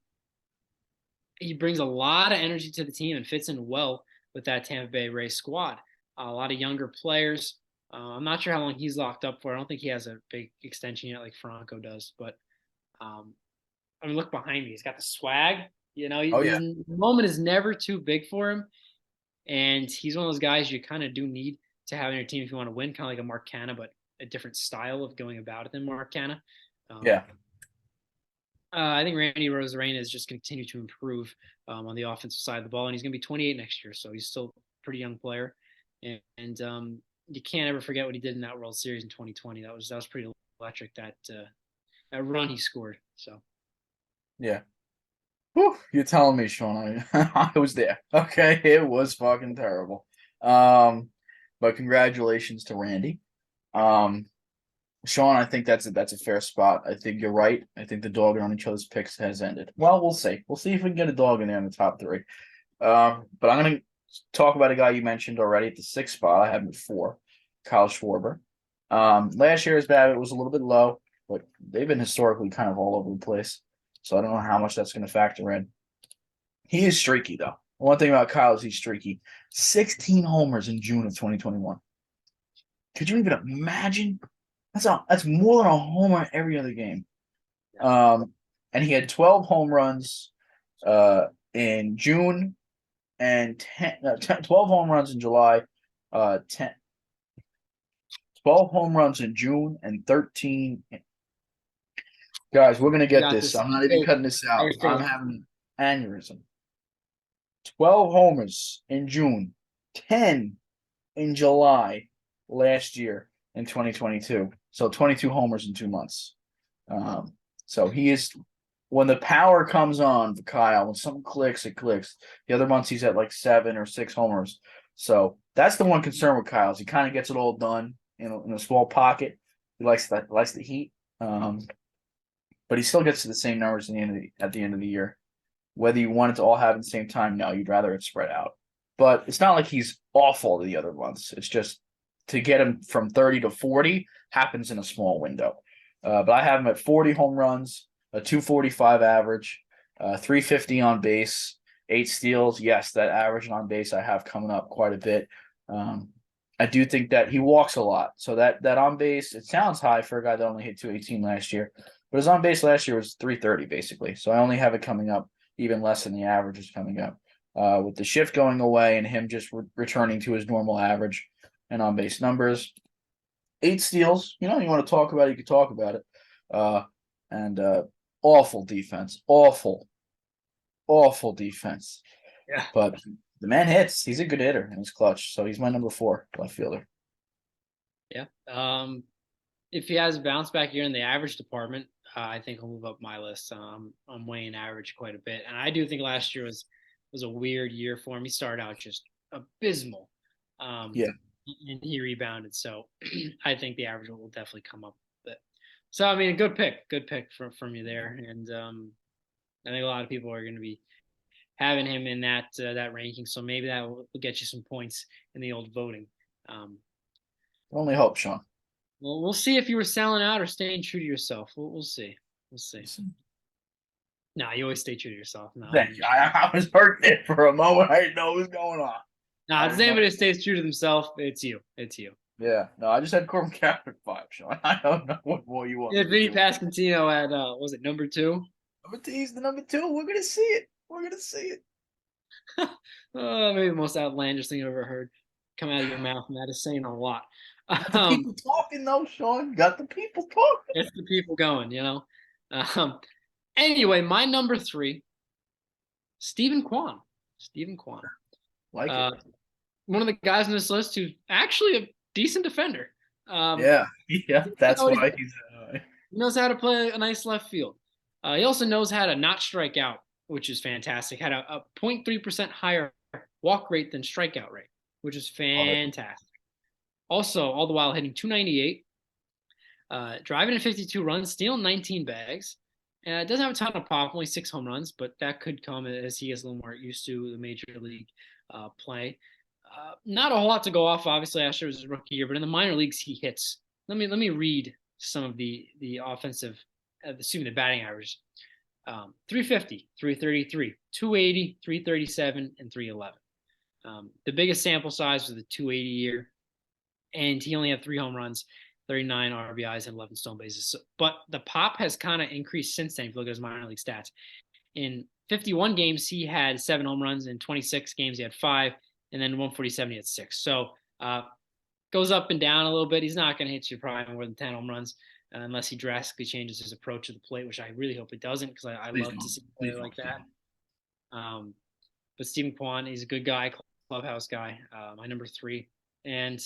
he brings a lot of energy to the team and fits in well with that Tampa Bay Rays squad. A lot of younger players. I'm not sure how long he's locked up for. I don't think he has a big extension yet like Franco does. But I mean, look behind me. He's got the swag. The moment is never too big for him. And he's one of those guys you kind of do need to have in your team if you want to win, kind of like a Mark Canha, but a different style of going about it than Mark Canha. I think Randy Arozarena is just going to continue to improve on the offensive side of the ball, and he's going to be 28 next year, so he's still a pretty young player. And you can't ever forget what he did in that World Series in 2020. That was pretty electric. That run he scored. So. Yeah. Whew, you're telling me, Sean. I was there. Okay, it was fucking terrible. But congratulations to Randy. Sean, I think that's a fair spot. I think you're right. I think the dogging on each other's picks has ended. Well, we'll see. We'll see if we can get a dog in there in the top 3. But I'm going to talk about a guy you mentioned already at the 6th spot. I have him at 4, Kyle Schwarber. Last year's BABIP was a little bit low, but they've been historically kind of all over the place. So I don't know how much that's going to factor in. He is streaky, though. One thing about Kyle is he's streaky. 16 homers in June of 2021. Could you even imagine? That's more than a homer every other game. And he had 12 home runs in June and 12 home runs in July, 12 home runs in June and 13. Guys, we're going to get this. I'm not even cutting this out. I'm having an aneurysm. 12 homers in June, 10 in July last year in 2022. So 22 homers in 2 months. So he is, when the power comes on for Kyle, when something clicks, it clicks. The other months he's at like 7 or 6 homers. So that's the one concern with Kyle is he kind of gets it all done in a small pocket. He likes the heat. But he still gets to the same numbers at the end of the year. Whether you want it to all happen at the same time, no, you'd rather it spread out. But it's not like he's awful the other months. It's just to get him from 30 to 40 happens in a small window. But I have him at 40 home runs, a 245 average, 350 on base, 8 steals. Yes, that average on base I have coming up quite a bit. I do think that he walks a lot. So that on base, it sounds high for a guy that only hit 218 last year. But his on base last year was 330 basically. So I only have it coming up even less than the average is coming up. With the shift going away and him just returning to his normal average and on base numbers. 8 steals. You want to talk about it, you can talk about it. And awful defense. Awful defense. Yeah. But the man hits. He's a good hitter and he's clutch. So he's my number 4 left fielder. Yeah. If he has a bounce back year in the average department, I think he'll move up my list. I'm weighing average quite a bit, and I do think last year was a weird year for him. He started out just abysmal, um, Yeah. and he rebounded. So I think the average will definitely come up a bit. So I mean, a good pick from you there, and I think a lot of people are going to be having him in that ranking. So maybe that will get you some points in the old voting. Um, Only hope, Sean. well, we'll see if you were selling out or staying true to yourself. We'll see. We'll see. Nah, you always stay true to yourself. No, Thank you. I was hurting it for a moment. I didn't know what was going on. nah. I If there's didn't know. anybody that stays true to themselves, it's you. It's you. Yeah. No, I just had Corbin Kaepernick vibe, Sean. I don't know what more you want Yeah, me to Vinny do. Pasquantino at was it number two? But he's the number two. We're gonna see it. We're gonna see it. Maybe the most outlandish thing I've ever heard come out of your mouth, and that is saying a lot. Got the Um, people talking though, Sean. Got the people talking. it's the people going, you know. Um, anyway, my number three, Stephen Kwan. Stephen Kwan. Like it. Uh, One of the guys on this list who's actually a decent defender. Yeah. Yeah. That's He why he's. knows how to play a nice left field. He also knows how to not strike out, which is fantastic. Had a 0.3% higher walk rate than strikeout rate, which is Love it. fantastic. Also, all the while hitting 298, driving in 52 runs, stealing 19 bags. Doesn't have a ton of pop, only 6 home runs, but that could come as he gets a little more used to the major league play. Not a whole lot to go off. Obviously, last year was his rookie year, but in the minor leagues, he hits. Let me read some of the offensive, assuming the batting average. 350, 333, 280, 337, and 311. The biggest sample size was the 280 year, and he only had 3 home runs, 39 RBIs, and 11 stolen bases. So, but the pop has kind of increased since then. If you look at his minor league stats, in 51 games, he had 7 home runs. In 26 games, he had 5. And then 147, he had 6. So goes up and down a little bit. He's not going to hit you probably more than 10 home runs unless he drastically changes his approach to the plate, which I really hope it doesn't because I Please love to don't. see a Please player like don't. that. But Stephen Kwan, he's a good guy, clubhouse guy, my number three. And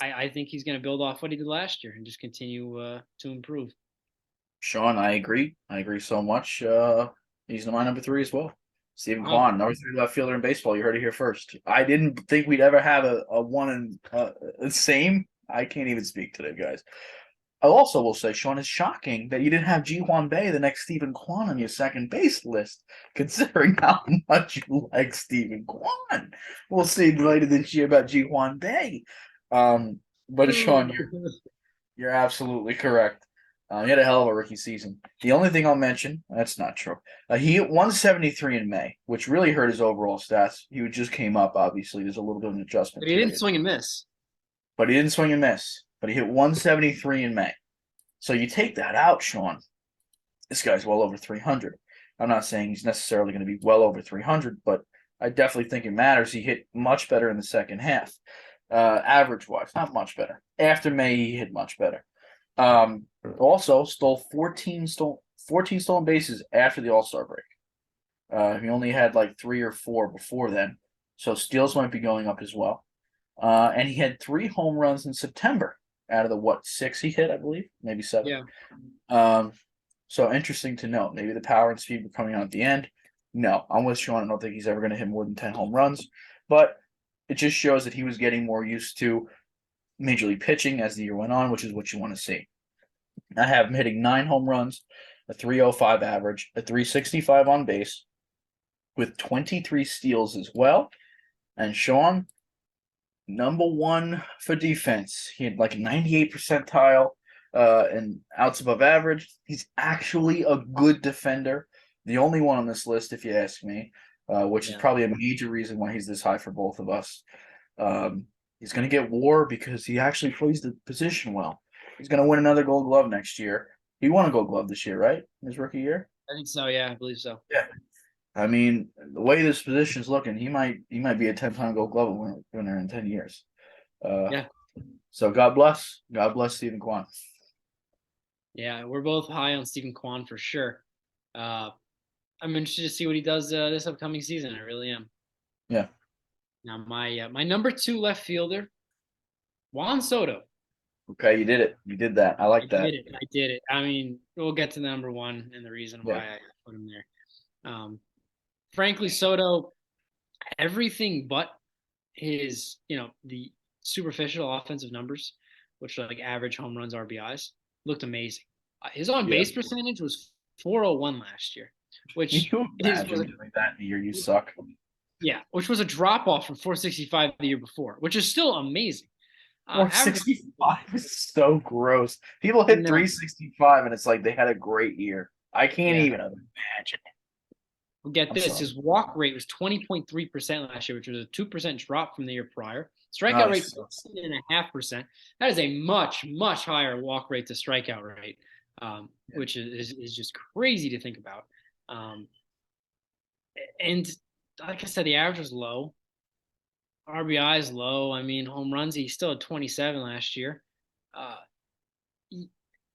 I think he's going to build off what he did last year and just continue to improve. Sean, I agree. I agree so much. He's my number three as well. Stephen Wow. Kwan, number three left fielder in baseball. You heard it here first. I didn't think we'd ever have a one and same. I can't even speak today, guys. I also will say, Sean, it's shocking that you didn't have Ji Hwan Bae, the next Stephen Kwan, on your second base list, considering how much you like Stephen Kwan. We'll see later this year about Ji Hwan Bae. But Sean, you're absolutely correct. He had a hell of a rookie season. The only thing I'll mention, that's not true. He hit 173 in May, which really hurt his overall stats. He just came up, obviously. There's a little bit of an adjustment But he didn't period. swing and miss. But he didn't swing and miss. But he hit 173 in May. So you take that out, Sean. This guy's well over 300. I'm not saying he's necessarily going to be well over 300, but I definitely think it matters. He hit much better in the second half, average-wise. Not much better. After May, he hit much better. Also stole 14 stolen bases after the All-Star break. He only had like 3 or 4 before then, so steals might be going up as well. And he had 3 home runs in September out of the 6 he hit, I believe, maybe 7. Yeah. So interesting to note. Maybe the power and speed were coming out at the end. No, I'm with Sean. I don't think he's ever going to hit more than 10 home runs, but it just shows that he was getting more used to major league pitching as the year went on, which is what you want to see. I have him hitting 9 home runs, a 305 average, a 365 on base, with 23 steals as well. And Sean, number 1 for defense. He had like a 98 percentile and outs above average. He's actually a good defender. The only one on this list, if you ask me, which is probably a major reason why he's this high for both of us. He's going to get WAR because he actually plays the position well. He's going to win another Gold Glove next year. He won a Gold Glove this year, right? In his rookie year. I think so. Yeah, I believe so. Yeah. I mean, the way this position's looking, he might be a 10-time Gold Glove winner in 10 years. Yeah. So God bless Stephen Kwan. Yeah, we're both high on Stephen Kwan for sure. I'm interested to see what he does this upcoming season. I really am. Yeah. Now my number 2 left fielder Juan Soto. Okay, you did it. You did that. I I like that. did it. I did it. I mean, we'll get to the number one and the reason Yeah. why I put him there. Frankly, Soto, everything but his, the superficial offensive numbers, which are like average home runs, RBIs, looked amazing. His on Yeah. base percentage was 401 last year, Can which you was imagine doing that in the year you suck? which was a drop off from 465 the year before, which is still amazing. Average, 465 is so gross. People hit no, 365 and it's like they had a great year. I can't yeah. even imagine. Get I'm this, sorry. his walk rate was 20.3% last year, which was a 2% drop from the year prior. Oh, Strikeout rate so 14.5%. That is a much, much higher walk rate to strikeout rate, which is just crazy to think about. Um, and like I said, the average was low. RBI is low. I mean, home runs, he still had 27 last year. Uh,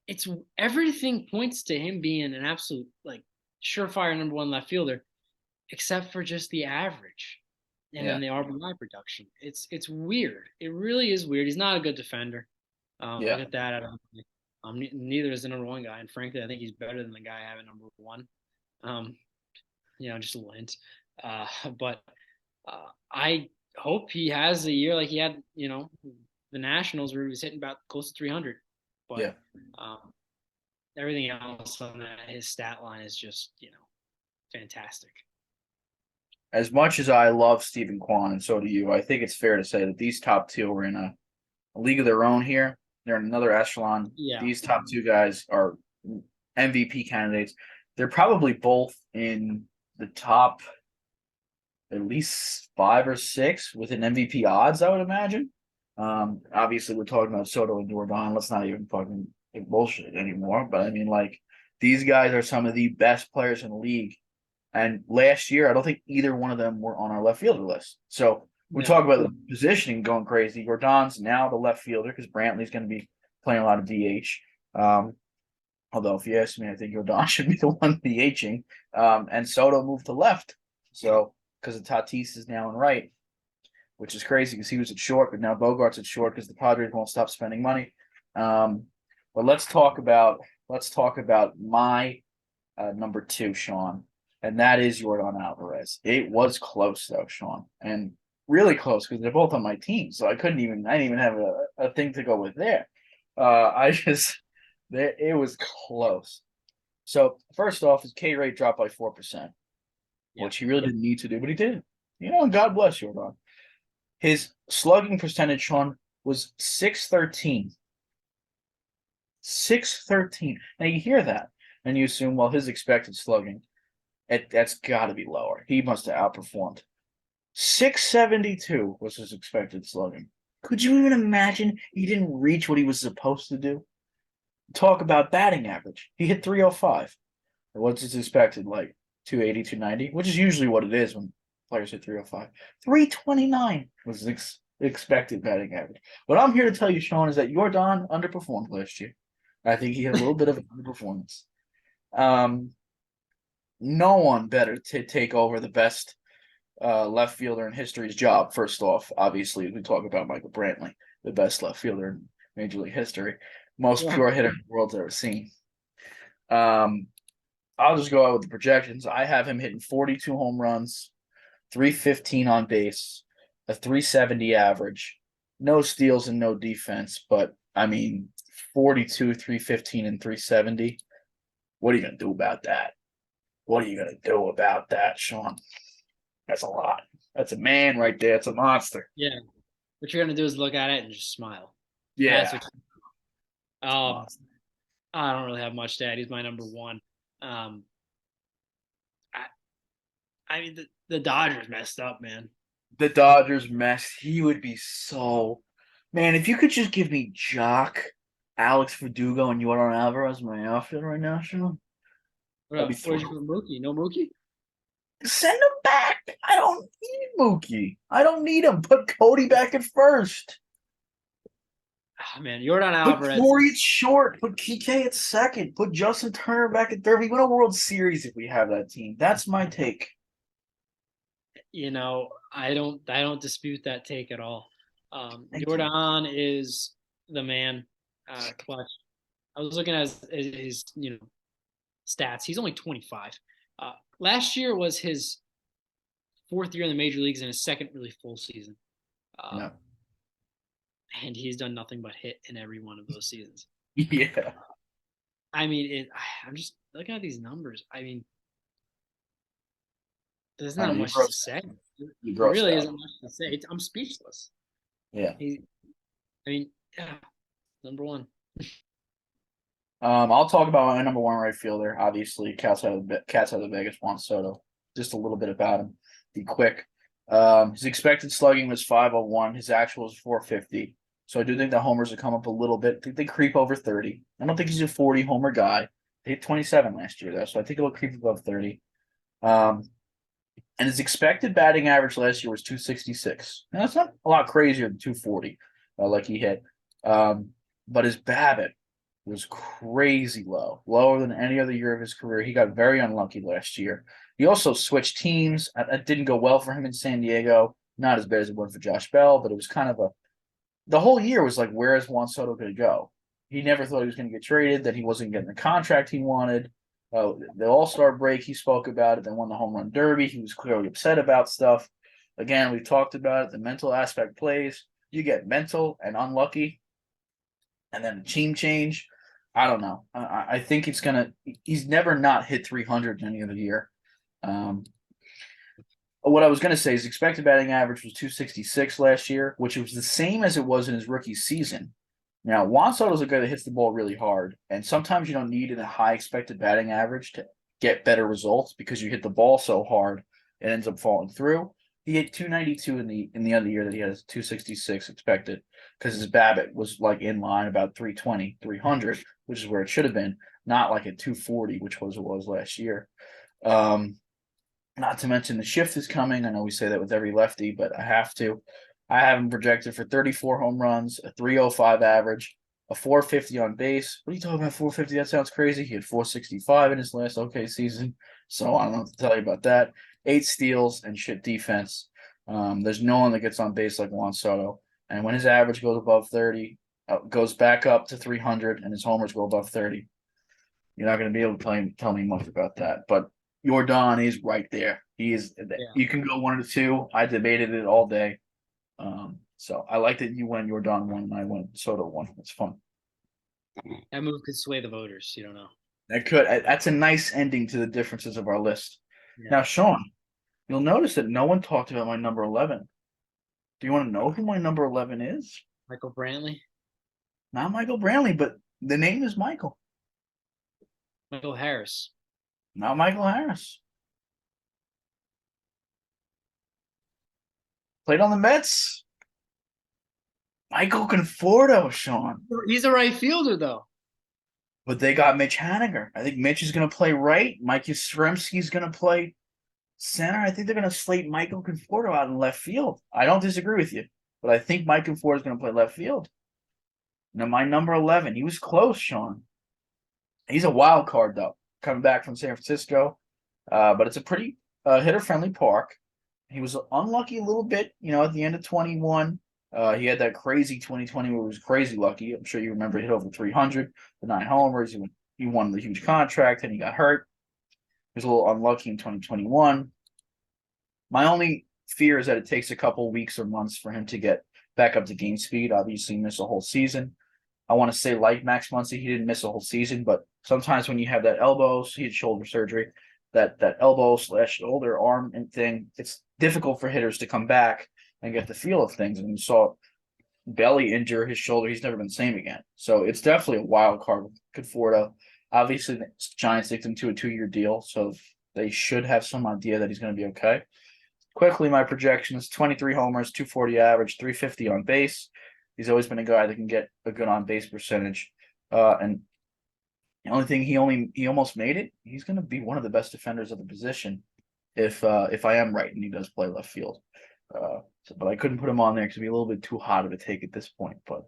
it's everything points to him being an absolute like surefire number one left fielder, except for just the average and yeah, then the RBI production. It's weird. It really is weird. He's not a good defender. I'll yeah. get that out of the way. Neither is the number one guy, and frankly, I think he's better than the guy I have at number one. Um, just a little hint. But I hope he has a year like he had, the Nationals where he was hitting about close to 300. But Yeah. um, everything else on his stat line is just, fantastic. As much as I love Stephen Kwan, and so do you, I think it's fair to say that these top two are in a league of their own here. They're in another echelon. Yeah. These top two guys are MVP candidates. They're probably both in the top at least 5 or 6 with an MVP odds, I would imagine. Obviously, we're talking about Soto and Jordan. Let's not even fucking bullshit anymore. But I mean, like, these guys are some of the best players in the league. And last year, I don't think either one of them were on our left fielder list. So we No. talk about the positioning going crazy. Jordan's now the left fielder because Brantley's going to be playing a lot of DH. Although, if you ask me, I think Jordan should be the one DHing. And Soto moved to left. So, because Tatis is now in right, which is crazy because he was at short, but now Bogart's at short because the Padres won't stop spending money. But let's talk about my number 2, Sean, and that is Jordan Alvarez. It was close though, Sean, and really close because they're both on my team, so I didn't even have a thing to go with there. It was close. So first off, his K rate dropped by 4%, which he really didn't need to do, but he did. God bless Jordan. His slugging percentage, Sean, was 613. 613. Now you hear that, and you assume, well, his expected slugging, that's got to be lower. He must have outperformed. 672 was his expected slugging. Could you even imagine he didn't reach what he was supposed to do? Talk about batting average. He hit 305. What's his expected, like 280, 290, which is usually what it is when players hit 305. 329 was his expected batting average. What I'm here to tell you, Sean, is that Jordan underperformed last year. I think he had a little bit of an underperformance. No one better to take over the best left fielder in history's job. First off, obviously, we talk about Michael Brantley, the best left fielder in Major League history, most pure hitter the world's ever seen. I'll just go out with the projections. I have him hitting 42 home runs, 315 on base, a 370 average, no steals and no defense. But I mean, 42, 315, and 370. What are you going to do about that? What are you going to do about that, Sean? That's a lot. That's a man right there. It's a monster. Yeah. What you're going to do is look at it and just smile. Yeah. I don't really have much to add. He's my number one. I mean, the Dodgers messed up, man. The Dodgers messed. He would be so. Man, if you could just give me Jock, Alex Verdugo, and Jordan Alvarez my outfit right now, Sean. Where'd you put Mookie? No Mookie? Send him back. I don't need Mookie. I don't need him. Put Cody back at first. Oh, man, Jordan Put Alvarez. Corey at short. Put Kike at second. Put Justin Turner back at third. We win a World Series if we have that team. That's my take. I don't dispute that take at all. Thank you. Jordan is the man. Clutch. I was looking at his stats. He's only 25. Last year was his fourth year in the major leagues and his second really full season. Yeah. And he's done nothing but hit in every one of those seasons. Yeah. I mean, I'm just looking at these numbers. I mean, there's not much to say. There really isn't much to say. I'm speechless. Yeah. Yeah, number one. I'll talk about my number one right fielder. Obviously, Cats have the biggest Juan Soto. Just a little bit about him. Be quick. His expected slugging was 501. His actual was 450. So I do think the homers will come up a little bit. I think they creep over 30. I don't think he's a 40 homer guy. They hit 27 last year though, so I think it'll creep above 30. And his expected batting average last year was 266. Now that's not a lot crazier than 240, like he hit. But his BABIP was crazy low, lower than any other year of his career. He got very unlucky last year. He also switched teams. It didn't go well for him in San Diego. Not as bad as it went for Josh Bell, but it was kind of the whole year was like, where is Juan Soto going to go? He never thought he was going to get traded, that he wasn't getting the contract he wanted. The All-Star break, he spoke about it, then won the home run derby. He was clearly upset about stuff. Again, we've talked about it. The mental aspect plays. You get mental and unlucky, and then a team change. I don't know. I think he's never not hit 300 in any other year. What I was going to say is expected batting average was 266 last year, which was the same as it was in his rookie season. Now, Juan Soto's a guy that hits the ball really hard, and sometimes you don't need a high expected batting average to get better results because you hit the ball so hard, it ends up falling through. He hit 292 in the other year that he has 266 expected because his BABIP was like in line about 320, 300, which is where it should have been, not like at 240, which was it was last year. Not to mention the shift is coming. I know we say that with every lefty, but I have to. I have him projected for 34 home runs, a 305 average, a 450 on base. What are you talking about, 450? That sounds crazy. He had 465 in his last OK season, so I don't know what to tell you about that. 8 steals and shit defense. There's no one that gets on base like Juan Soto. And when his average goes above 30, goes back up to 300, and his homers go above 30, you're not going to be able to tell me much about that. But Jordan is right there. He is. Yeah. You can go 1 or 2. I debated it all day. So I like that you went Jordan 1 and I went Soto 1. It's fun. That move could sway the voters. You don't know. That could. That's a nice ending to the differences of our list. Yeah. Now, Sean, you'll notice that no one talked about my number 11. Do you want to know who my number 11 is? Michael Brantley? Not Michael Brantley, but the name is Michael. Michael Harris. Not Michael Harris. Played on the Mets. Michael Conforto, Sean. He's a right fielder, though. But they got Mitch Haniger. I think Mitch is going to play right. Mike Yastrzemski is going to play center. I think they're going to slate Michael Conforto out in left field. I don't disagree with you, but I think Mike Conforto is going to play left field. Now, my number 11, he was close, Sean. He's a wild card, though, coming back from San Francisco. But it's a pretty hitter-friendly park. He was unlucky a little bit, at the end of 21. He had that crazy 2020 where he was crazy lucky. I'm sure you remember he hit over 300, the 9 homers. He won the huge contract, and he got hurt. He was a little unlucky in 2021. My only fear is that it takes a couple weeks or months for him to get back up to game speed. Obviously, miss a whole season. I want to say like Max Muncy, he didn't miss a whole season, but sometimes when you have that he had shoulder surgery, that elbow/shoulder arm and thing, it's difficult for hitters to come back and get the feel of things. And you saw Belly injure his shoulder. He's never been the same again. So it's definitely a wild card with Conforto. Obviously, the Giants stick him to a 2-year deal, so they should have some idea that he's going to be okay. Quickly, my projections: 23 homers, 240 average, 350 on base. He's always been a guy that can get a good on base percentage. And the only thing he almost made it. He's going to be one of the best defenders of the position if I am right and he does play left field. But I couldn't put him on there because it'd be a little bit too hot of a take at this point. But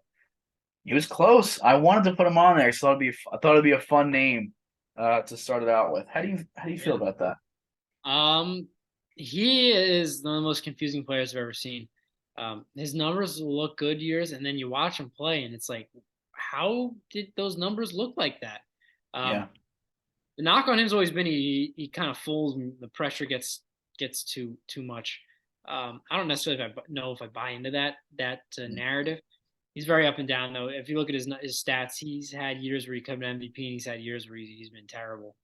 he was close. I wanted to put him on there, so I thought it'd be a fun name to start it out with. How do you feel about that? He is one of the most confusing players I've ever seen. His numbers look good years, and then you watch him play, and it's like, how did those numbers look like that? Yeah. The knock on him has always been he kind of folds and the pressure gets too much. I don't necessarily know if I buy into that narrative. He's very up and down though. If you look at his stats, he's had years where he come to MVP, and he's had years where he's been terrible.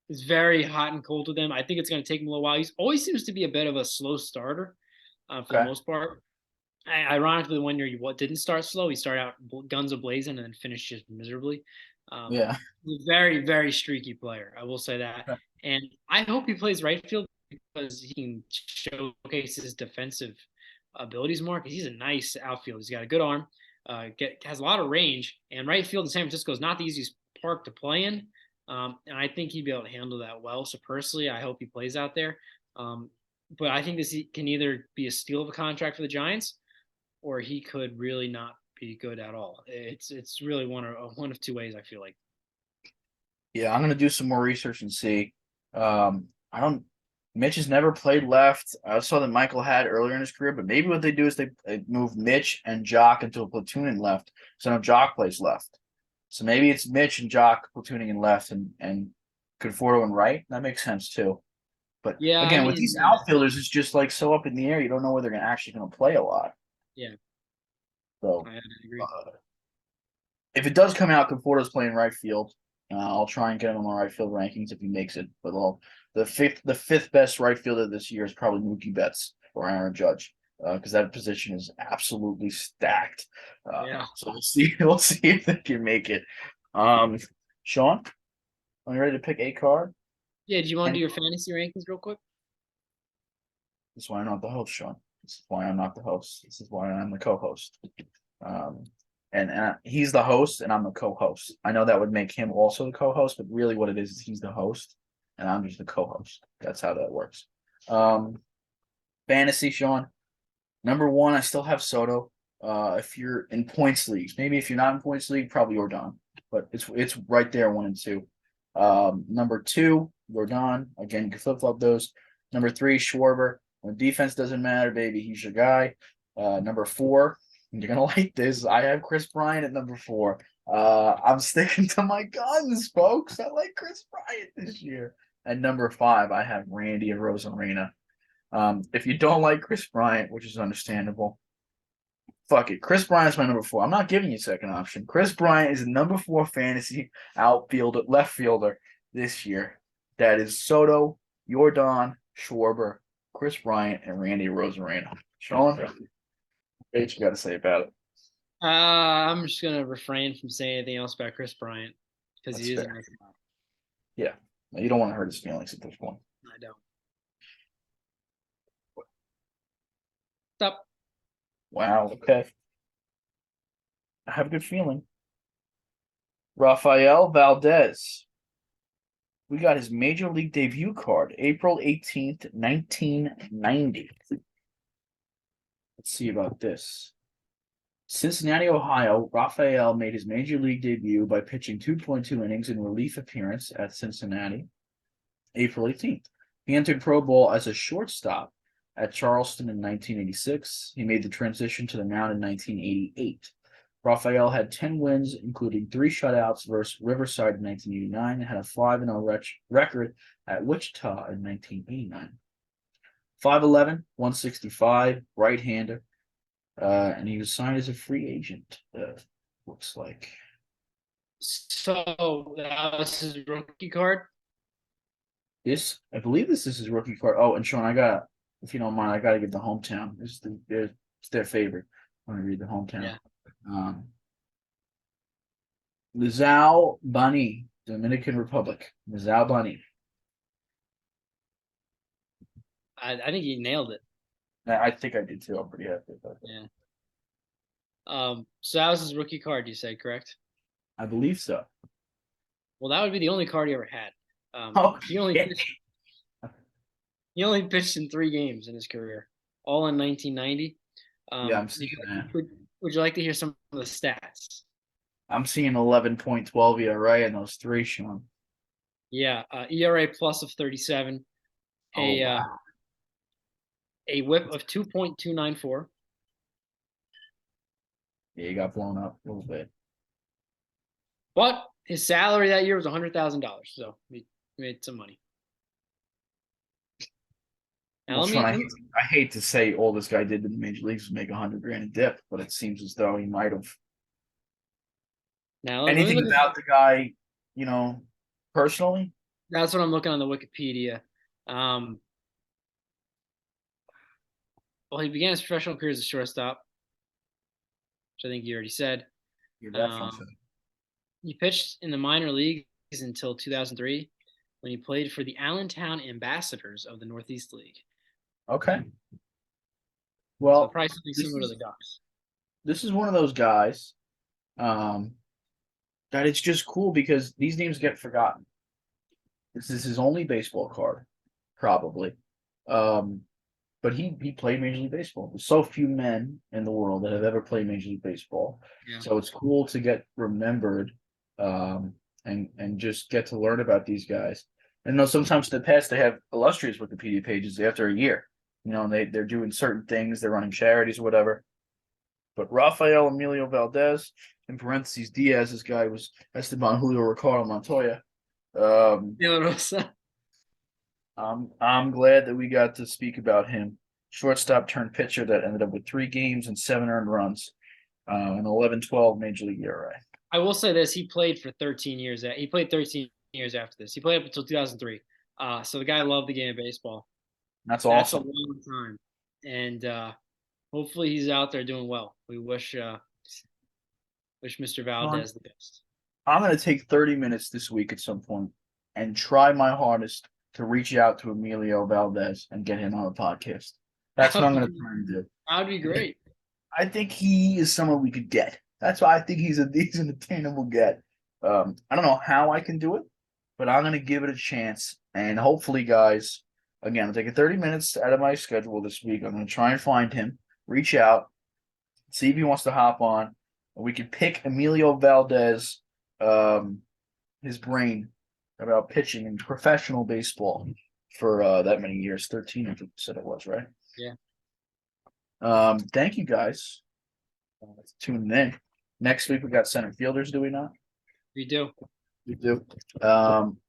It's very hot and cold with him. I think it's going to take him a little while. He always seems to be a bit of a slow starter for the Okay. most part. Ironically, the one year he didn't start slow, he started out guns a-blazing and then finished just miserably. Yeah. He's a very, very streaky player. I will say that. Okay. And I hope he plays right field because he can showcase his defensive abilities more because he's a nice outfield. He's got a good arm, has a lot of range, and right field in San Francisco is not the easiest park to play in. And I think he'd be able to handle that well. So personally, I hope he plays out there. But I think this can either be a steal of a contract for the Giants, or he could really not be good at all. It's really one of two ways. I feel like. Yeah, I'm gonna do some more research and see. I don't. Mitch has never played left. I saw that Michael had earlier in his career, but maybe what they do is they move Mitch and Jock into a platoon in left, so now Jock plays left. So maybe it's Mitch and Jock platooning in left and Conforto in right. That makes sense too. But Yeah, I again, with these mean, outfielders, it's just like so up in the air. You don't know where they're actually going to play a lot. yeah, So I agree. if it does come out, Conforto's playing right field. I'll try and get him on my right field rankings if he makes it. But the fifth best right fielder this year is probably Mookie Betts or Aaron Judge because that position is absolutely stacked. Yeah. So we'll see. We'll see if they can make it. Sean, are you ready to pick a card? Yeah. Do you want to And do your fantasy rankings real quick? this is why I'm not the host, Sean. This is why I'm not the host. This is why I'm the co-host. Um, and he's the host, and I'm the co-host. I know that would make him also the co-host, but really, what it is he's the host, and I'm just the co-host. That's how that works. Fantasy, Sean. Number one, I still have Soto. If you're in points leagues, maybe if you're not in points league, probably Jordan, but it's right there, 1 and 2. Number two, Jordan. Again, you can flip flop those. Number three, Schwarber. When defense doesn't matter, baby, he's your guy. Number four, you're gonna like this. I have Chris Bryant at number four. I'm sticking to my guns, folks. I like Chris Bryant this year. At number five, I have Randy Rosarena. If you don't like Chris Bryant, which is understandable, fuck it. Chris Bryant's my number four. I'm not giving you a second option. Chris Bryant is the number four fantasy outfielder, left fielder this year. That is Soto, Jordan, Schwarber, Chris Bryant, and Randy Rosarena. Sean, what you got to say about it? I'm just gonna refrain from saying anything else about Chris Bryant because That's he is a fair. nice guy. Yeah, you don't want to hurt his feelings at this point. I don't. Stop. Wow. Okay. I have a good feeling. Rafael Valdez. We got his major league debut card, April 18th, 1990. Let's see about this. Cincinnati, Ohio, Rafael made his major league debut by pitching 2.2 innings in relief appearance at Cincinnati, April 18th. He entered pro ball as a shortstop at Charleston in 1986. He made the transition to the mound in 1988. Rafael had 10 wins, including 3 shutouts versus Riverside in 1989, and had a 5-0 record at Wichita in 1989. 5'11", 165, right-hander, and he was signed as a free agent, looks like. So that was his rookie card. I believe this is his rookie card. Oh, and Sean, if you don't mind, I got to give the hometown. It's their favorite. I'm going to read the hometown. Yeah. Lizao Bani, Dominican Republic. Lizao Bani. I think he nailed it. I think I did too. I'm pretty happy about that. Yeah. So that was his rookie card, you said, correct? I believe so. Well, that would be the only card he ever had. He only pitched in 3 games in his career, all in 1990. Yeah, I'm seeing that. Would you like to hear some of the stats? I'm seeing 11.12 ERA in those 3, Sean. Yeah, ERA plus of 37, Wow. a whip of 2.294. Yeah, he got blown up a little bit. But his salary that year was $100,000, so he made some money. Now, Well, Sean, I hate to say all this guy did in the major leagues was make $100,000 a dip, but it seems as though he might have. now Anything about the guy, personally? That's what I'm looking on the Wikipedia. Well, he began his professional career as a shortstop, which I think you already said. Yeah, definitely. He pitched in the minor leagues until 2003, when he played for the Allentown Ambassadors of the Northeast League. Okay. So Well, probably something similar to the Ducks. This is one of those guys that it's just cool because these names get forgotten. This is his only baseball card, probably. But he played Major League Baseball. There's so few men in the world that have ever played Major League Baseball. Yeah. So it's cool to get remembered and just get to learn about these guys. And sometimes in the past they have illustrious Wikipedia pages after a year. And they're doing certain things, they're running charities or whatever. But Rafael Emilio Valdez, in parentheses, Diaz, this guy was Esteban Julio Ricardo Montoya. I'm glad that we got to speak about him. Shortstop turned pitcher that ended up with 3 games and 7 earned runs, an 11-12 Major League ERA. I will say this: he played for 13 years. He played 13 years after this. He played up until 2003. So the guy loved the game of baseball. That's awesome. That's a long time, and hopefully he's out there doing well. We wish Mr. Valdez the best. I'm going to take 30 minutes this week at some point and try my hardest to reach out to Emilio Valdez and get him on the podcast. That's what I'm going to try and do. That'd be great. I think he is someone we could get. That's why I think he's an attainable get. I don't know how I can do it, but I'm going to give it a chance. And hopefully, guys, again, I'm taking 30 minutes out of my schedule this week. I'm going to try and find him, reach out, see if he wants to hop on. We could pick Emilio Valdez, his brain about pitching in professional baseball for that many years. 13, I think you said it was, right? Yeah. Thank you, guys. Tuning in. Next week we got center fielders, do we not? We do. We do.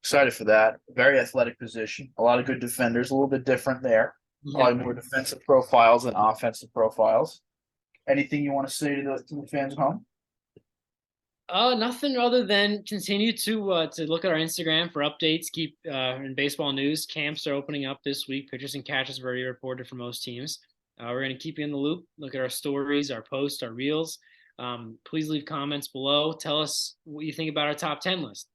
Excited for that. Very athletic position. A lot of good defenders. A little bit different there. Probably more defensive profiles than offensive profiles. Anything you want to say to the fans at home? Nothing other than continue to look at our Instagram for updates. Keep in baseball news. Camps are opening up this week. Pitchers and catchers have already reported for most teams. We're going to keep you in the loop. Look at our stories, our posts, our reels. Please leave comments below. Tell us what you think about our top 10 list.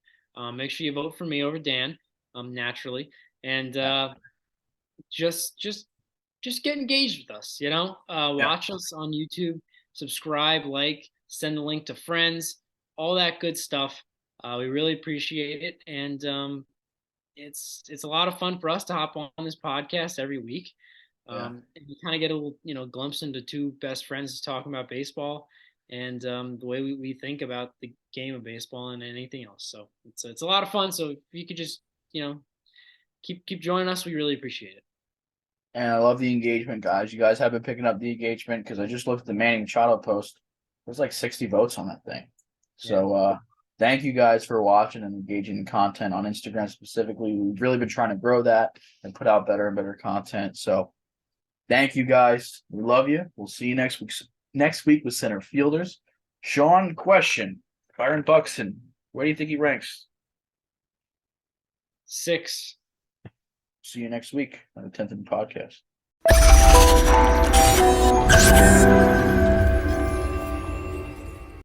Make sure you vote for me over Dan, naturally, and just get engaged with us. Watch us on YouTube, subscribe, like, send the link to friends, all that good stuff. We really appreciate it, and it's a lot of fun for us to hop on this podcast every week. And you kind of get a little glimpse into 2 best friends talking about baseball and the way we think about the game of baseball and anything else. So it's a lot of fun. So if you could just keep joining us, we really appreciate it. And I love the engagement, guys. You guys have been picking up the engagement because I just looked at the Manning Machado post. There's like 60 votes on that thing. So thank you guys for watching and engaging in content on Instagram specifically. We've really been trying to grow that and put out better and better content. So thank you guys. We love you. We'll see you next week with center fielders. Sean, question. Byron Buxton, where do you think he ranks? 6. See you next week on the 10th Podcast.